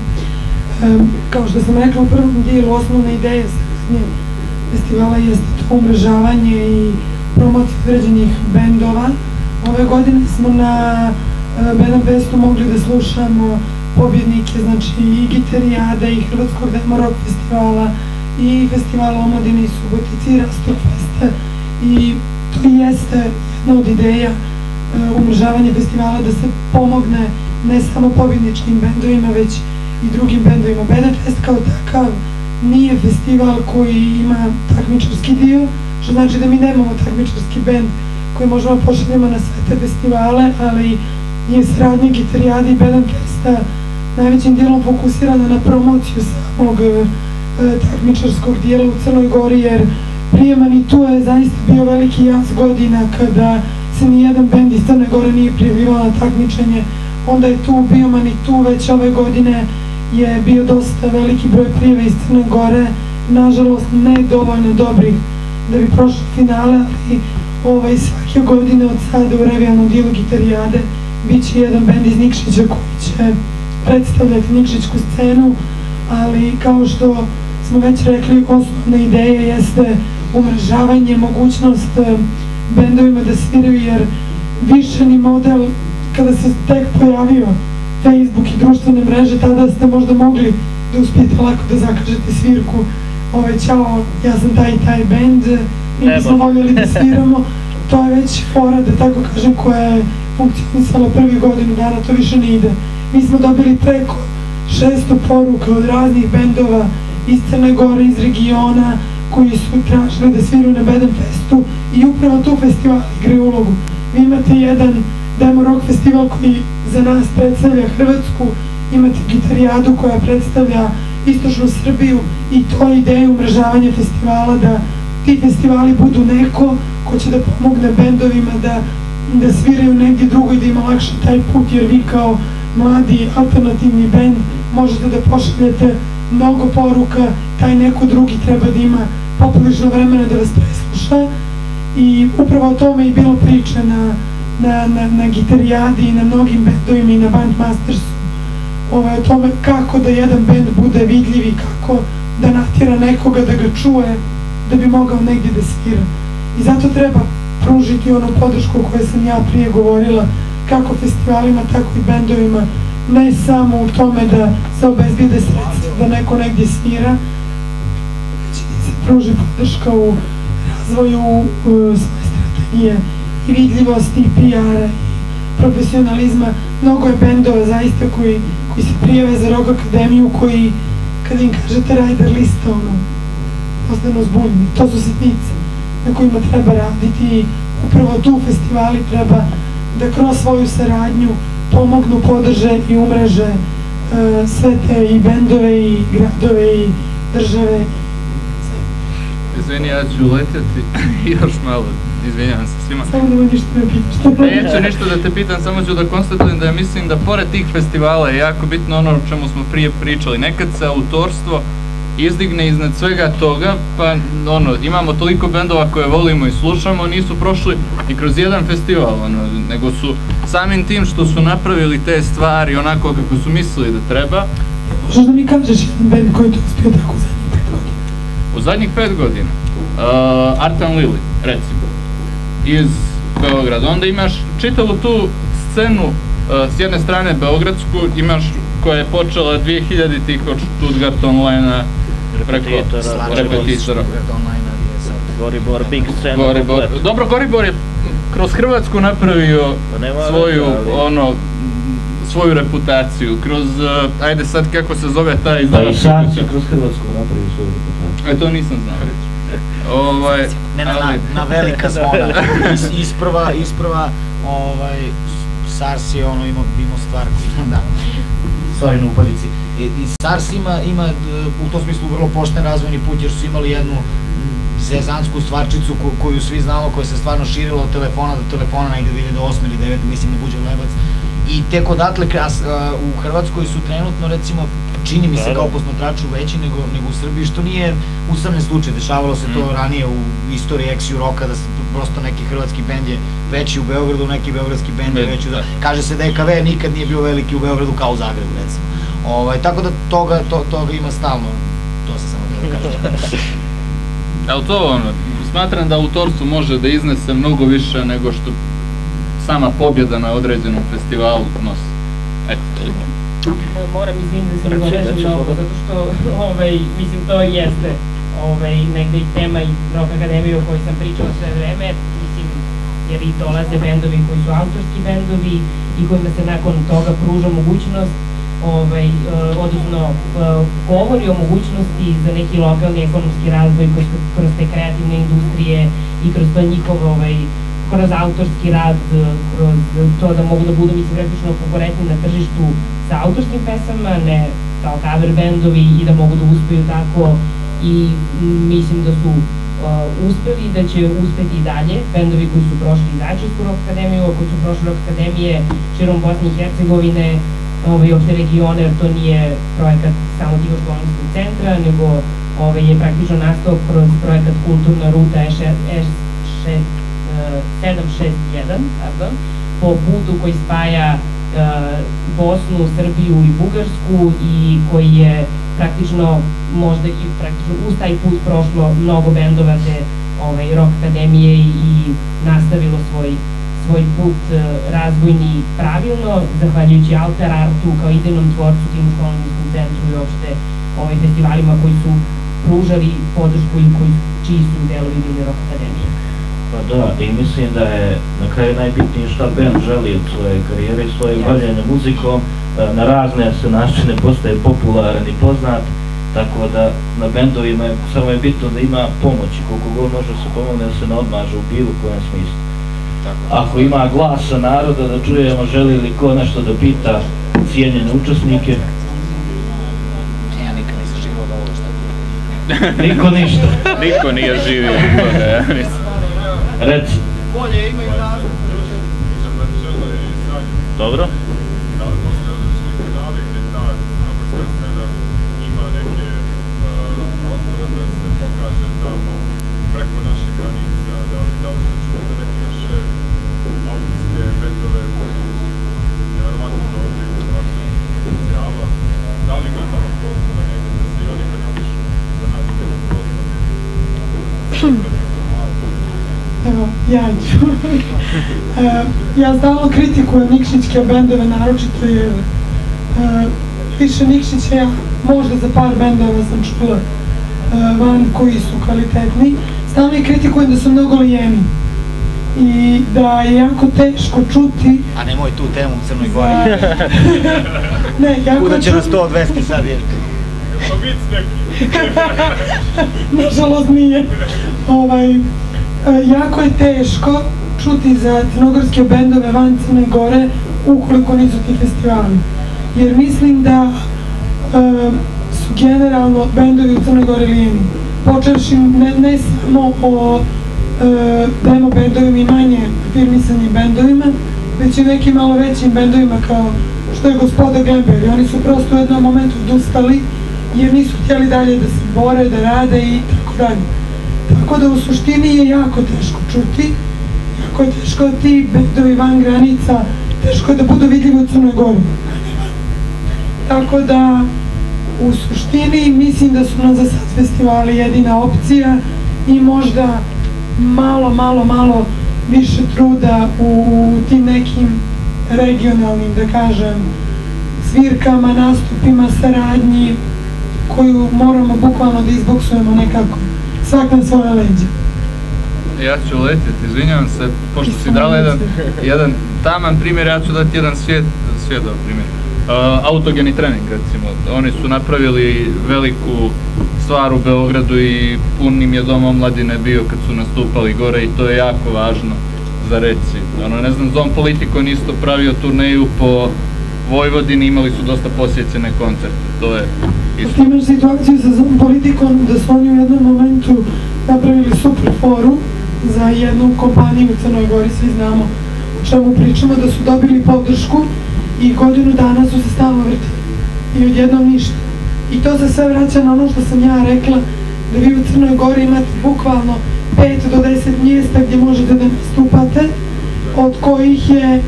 Speaker 4: Kao što sam rekla u prvom dijelu, osnovna ideja festivala jeste to umrežavanje i promocija određenih bendova. Ove godine smo na Pedin Festu mogli da slušamo pobjednike, znači i Gitarijade i Hrvatskog demo rock festivala i festivala Omladine i Subotice i Rastok Festa, i to jeste jedna od ideja umrežavanja festivala, da se pomogne ne samo pobjedničkim bendovima, već i drugim bendovima. Pedin Fest kao takav nije festival koji ima takmičarski dio, što znači da mi nemamo takmičarski bend koji možemo pošaljemo na sve te festivale, ali je saradnja Gitarijade i Pedin Festa najvećim dijelom fokusirana na promociju samog takmičarskog dijela u Crnoj Gori, jer prije Manitu je zaista bio veliki jaz godina kada se nijedan bend iz Crne Gore nije prijavljivao na takmičenje. Onda je tu bio Manitu, već ove godine je bio dosta veliki broj prijave iz Crne Gore, nažalost ne dovoljno dobrih da bi prošli finale, ali svake godine od sada u revijalnom dijelu Gitarijade bit će jedan bend iz Nikšića koji će predstavljati nikšićku scenu, ali kao što smo već rekli, osnovna ideja jeste umrežavanje, mogućnost bendovima da sviraju, jer višeni model, kada se tek pojavio Facebook i društvene mreže, tada ste možda mogli da uspijete lako da zakažete svirku, ćao, ja sam taj i taj bend, mi bismo voljeli da sviramo. To je već fora, da tako kažem, koja je funkcionisala prvi godinu dana, to više ne ide. Mi smo dobili preko 600 poruka od raznih bendova iz Crne Gore, iz regiona, koji su tražili da sviraju na Pedin Festu, i upravo tu festival igra ulogu. Vi imate jedan demo rock festival koji za nas predstavlja Hrvatsku, imate Gitarijadu koja predstavlja istočnu Srbiju, i to je ideja umrežavanja festivala, da ti festivali budu neko ko će da pomogne bendovima da sviraju negdje drugo i da ima lakše taj put, jer vi kao mladi alternativni bend možete da pošaljete mnogo poruka, taj neko drugi treba da ima poprilično vremena da vas presluša, i upravo o tome je bilo priče na Gitarijadi i na mnogim bendovima i na Bandmastersu, o tome kako da jedan bend bude vidljiv i kako da natjera nekoga da ga čuje, da bi mogao negdje da svira. I zato treba pružiti onu podršku o kojoj sam ja prije govorila, kako festivalima, tako i bendovima, ne samo u tome da se obezbijede sredstva, da neko negdje svira, već da se pruži podrška u razvoju svoje strategije i vidljivosti i PR-a i profesionalizma. Mnogo je bendova zaista koji se prijave za Rock Akademiju, koji, kada im kažete rider lista, ostanu zbunjeni. To su sitnice na kojima treba raditi, i upravo tu festivali treba da kroz svoju saradnju pomognu, podrže i umreže sve te i bendove i gradove i države.
Speaker 3: Izvini, ja ću letjeti još malo, izvinjavam se svima.
Speaker 4: Samo da me ništa ne pitaš.
Speaker 3: Neću ništa da te pitam, samo ću da konstatujem da ja mislim da pored tih festivala je jako bitno ono o čemu smo prije pričali. Nekad se autorstvo izdigne iznad svega toga, pa imamo toliko bendova koje volimo i slušamo, nisu prošli i kroz jedan festival, nego su samim tim što su napravili te stvari onako kako su mislili da treba.
Speaker 4: Možeš da mi kažeš jedan bend koji je to uspio tako u zadnjih 5 godina?
Speaker 3: U zadnjih 5 godina? Artan Lili, recimo, iz Beograda. Onda imaš čitavu tu scenu, s jedne strane beogradsku, imaš koja je počela 2000-ih od Stuttgart Online-a, Repetitora.
Speaker 1: Goribor, big scena.
Speaker 3: Dobro, Goribor je kroz Hrvatsku napravio svoju reputaciju, kroz, ajde sad kako se zove taj izdavač.
Speaker 1: Pa i sad će kroz Hrvatsku napravio svoju reputaciju.
Speaker 3: To nisam znao reći.
Speaker 5: Na velika zvona. Isprva, SARS je imao stvar koju da. Sorry na upadici. I SARS ima u tom smislu vrlo pošten razvojni put, jer su imali jednu zezantsku stvarčicu koju svi znamo, koja se stvarno širila od telefona do telefona negde 2008 ili 2009, mislim da buđe lebac. I tek odatle u Hrvatskoj su trenutno, recimo, čini mi se kao posmatraču veći nego u Srbiji, što nije usamljen slučaj. Dešavalo se to ranije u istoriji ex-ju roka, da prosto neki hrvatski bend je veći u Beogradu, neki beogradski bend je veći u Zagrebu. Kaže se da EKV nikad nije bio veliki u Beogradu kao u Zagrebu, recimo. Tako da toga ima stalno, to se samo da kažem.
Speaker 3: Evo to smatram da autorstvo može da iznese mnogo više nego što sama pobjeda na određenom festivalu nosi. Eto, toliko.
Speaker 2: Moram izviniti da se nadovežem na ovo, zato što, mislim, to jeste negde i tema i Rock Akademije o kojoj sam pričala sve vreme, mislim, jer i dolaze bendovi koji su autorski bendovi i kojima se nakon toga pruža mogućnost, odnosno govori o mogućnosti za neki lokalni ekonomski razvoj kroz te kreativne industrije i kroz to njihov kroz autorski rad, kroz to da mogu da budu, mislim, praktično konkurentni na tržištu sa autorskim pesama, ne kao cover bendovi, i da mogu da uspeju tako, i mislim da su uspeli i da će uspeti i dalje. Bendovi koji su prošli i Zaječarsku Rock Akademiju, koji su prošli Rock Akademije širom Bosne i Hercegovine i opšte regione, jer to nije projekat samo Divačko-olimpijskog centra, nego je praktično nastao kroz projekat Kulturna ruta S761, po putu koji spaja Bosnu, Srbiju i Bugarsku, i koji je praktično možda i praktično uz taj put prošlo mnogo bendova te Rock Akademije i nastavilo svoj put razvojni pravilno, zahvaljujući Altar Artu kao idejnom tvorcu, Divačko-olimpijskom centru i uopšte festivalima koji su pružali podršku i čiji su delovi bili Rock Akademije.
Speaker 1: Pa da, i mislim da je na kraju najbitnije šta band želi od svoje karijere i svoje bavljenja muzikom. Na razne se načine postaje popularan i poznat, tako da na bendovima samo je bitno da ima pomoći, koliko god može se pomogne da se ne odmaže u bilo kojem smislu. Ako ima glasa naroda da čujemo, želi li ko nešto da pita cijenjene učesnike?
Speaker 5: Ja nikad nisam živio od ovoga što je.
Speaker 1: Niko ništa.
Speaker 3: Niko nije živio od toga, ja mislim.
Speaker 1: Reci.
Speaker 7: Bolje ima i razlog.
Speaker 1: Dobro.
Speaker 7: Da li postoje određeni kanali gde ta autorska scena ima neke prostora da se pokaže tamo preko naše granica, da li se čuo za neke naše autorske bendove koji nevjerovatno dođe iz vašeg potencijala, da li ima tamo prostora negde da se i oni kanališu da nađu neki prostor?
Speaker 4: Evo, ja ću. Ja stalno kritikujem Nikšićke bendove, naročito jer više Nikšića, ja možda za par bendova sam čula van koji su kvalitetni. Stalno ih kritikujem da su mnogo lijeni i da je jako teško čuti...
Speaker 5: A nemoj tu temu u Crnoj Gori.
Speaker 4: Ne, jako
Speaker 5: kuda će nas to odvesti sad, jer...
Speaker 7: To vic neki.
Speaker 4: Nažalost nije. Jako je teško čuti za crnogorske bendove van Crne Gore ukoliko nisu ti festivali. Jer mislim da su generalno bendovi u Crnoj Gori lijeni. Počevši ne samo o demo bendovima i manje afirmisanim bendovima, već i nekim malo većim bendovima kao što je Gospoda Glember. I oni su prosto u jednom momentu odustali jer nisu htjeli dalje da se bore, da rade i tako dalje. Tako da u suštini je jako teško čuti, jako je teško da ti bendovi van granica, teško je da budu vidljivi u Crnoj Gori. Tako da u suštini mislim da su nam za sad festivali jedina opcija i možda malo više truda u tim nekim regionalnim, da kažem, svirkama, nastupima, saradnji koju moramo bukvalno da izboksujemo nekako. Svak na svoje leđe.
Speaker 3: Ja ću letjeti, izvinjavam se, pošto si dala jedan taman primjer, ja ću dati jedan svijedov primjer. Autogeni trening, recimo, oni su napravili veliku stvar u Beogradu i pun im je Dom omladine bio kad su nastupali gore i to je jako važno za reći. Ne znam, Zon Politikon isto pravio turneju po Vojvodini, imali su dosta posjećene koncerte, to je isto.
Speaker 4: Imaš situaciju sa Zon Politikon da su oni u jednom momentu napravili super forum za jednu kompaniju u Crnoj Gori, svi znamo o čemu pričamo, da su dobili podršku i godinu dana su se stalno vrtili i odjednom ništa. I to se sve vraća na ono što sam ja rekla, da vi u Crnoj Gori imate bukvalno 5 do 10 mjesta gdje možete da nastupate, od kojih je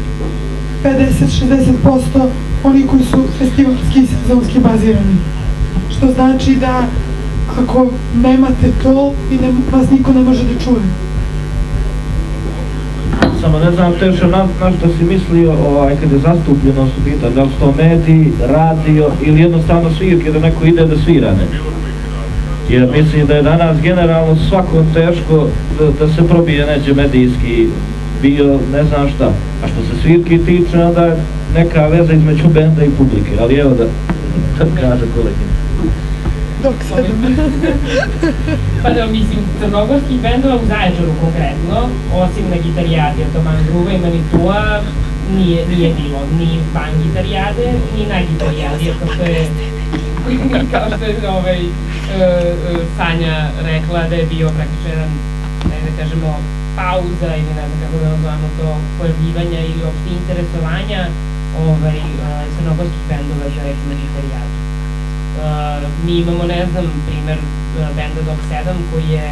Speaker 4: 50-60% oni koji su festivalski i sezonski bazirani. Što znači da ako nemate to, vas niko ne može da čuje.
Speaker 1: Samo ne znam teže na što si mislio kad je zastupljenost u pitanju, da li su to mediji, radio ili jednostavno svirke, da neko ide da svira ne? Jer mislim da je danas generalno svako teško da se probije neđe medijski bio, ne znam šta. A što se svirki tiče, onda je neka veza između benda i publike, ali evo da kaže kolegin.
Speaker 4: Dok sad.
Speaker 2: Pa da, mislim, crnogorskih bendova u Zaječaru konkretno, osim na gitarijadi, od Toman Gruba i Manitua, nije bilo ni van gitarijade, ni na gitarijadi, jer kao što je Sanja rekla da je bio praktično jedan, da kažemo, pauza ili ne znam kako da nazvamo to, pojavljivanja ili uopšte interesovanja crnogorskih bendova za na gitarijadu. Mi imamo, ne znam, primer benda Dog 7 koji je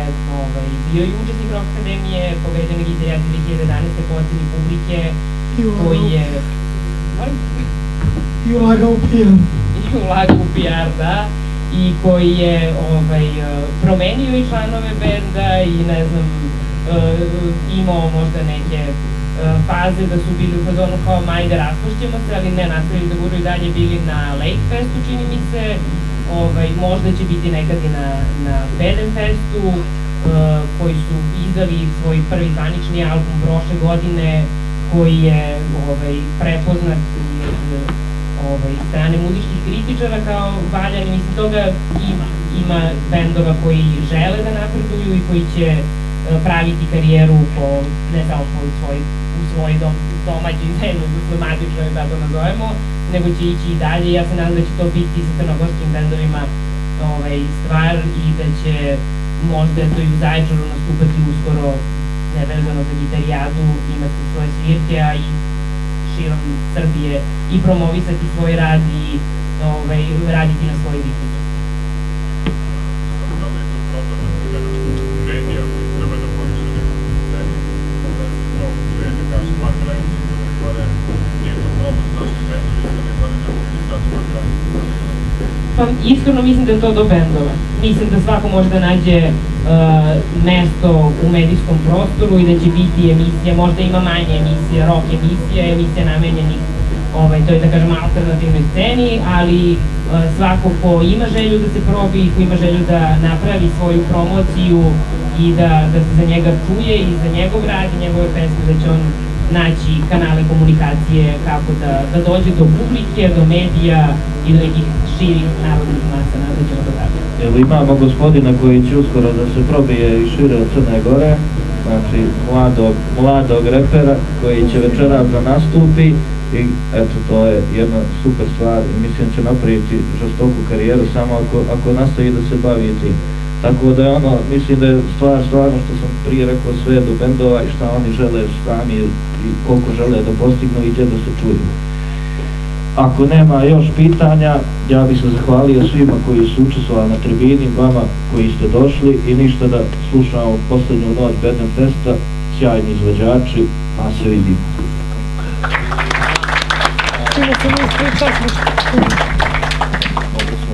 Speaker 2: bio i učesnik Rock Akademije, pobedio na gitarijadi 2011. po oceni publike, koji je...
Speaker 4: I ulagao u PR.
Speaker 2: I ulagao u PR, da. I koji je promenio i članove benda i, ne znam, imao možda neke faze da su bili u fazonu kao majde raspušćemo se, ali ne nastavili da budu i dalje bili na Lake Festu, čini mi se, možda će biti nekad i na Beden Festu, koji su izdali svoj prvi zvanični album prošle godine, koji je prepoznat iz strane muzičkih kritičara kao valjan i mislim toga ima bendova koji žele da napreduju i koji će praviti karijeru ne samo u svoj domaći zemlju, diplomatično je tako nazovemo, nego će ići i dalje. Ja se nadam da će to biti sa crnogorskim bendovima stvar i da će možda to i u Zaječaru nastupati uskoro nevezano za gitarijadu, imati svoje svirke, a i širom Srbije i promovisati svoj rad i raditi na svoj vidljivosti. Pa iskreno mislim da je to do bendova. Mislim da svako može da nađe mesto u medijskom prostoru i da će biti emisija, možda ima manje emisija, rock emisija namenjenih toj, da kažem, alternativnoj sceni, ali svako ko ima želju da se probi, ko ima želju da napravi svoju promociju i da se za njega čuje i za njegov rad i njegove pesme, da će on naći kanale komunikacije kako da dođe do publike, do medija i do nekih širih narodnih masa, nadam ćemo to raditi.
Speaker 1: Evo imamo gospodina koji će uskoro da se probije i šire od Crne Gore, znači mladog repera koji će večeras da nastupi i eto to je jedna super stvar i mislim će napraviti žestoku karijeru samo ako nastavi da se bavi tim. Tako da je mislim da je stvar stvarno što sam prije rekao sve do bendova i šta oni žele sami i koliko žele da postignu i gdje da se čuju. Ako nema još pitanja, ja bih se zahvalio svima koji su učestvovali na tribini, vama koji ste došli i ništa da slušamo posljednju noć Beden Festa, sjajni izvođači, pa se vidimo.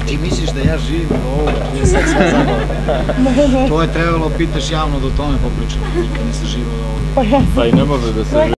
Speaker 5: Ti misliš da ja živim do ovoga, tu je sad sve zabavno. To je trebalo pitaš javno da o tome popričam, da nisam živio do ovoga.
Speaker 7: Pa i ne može da se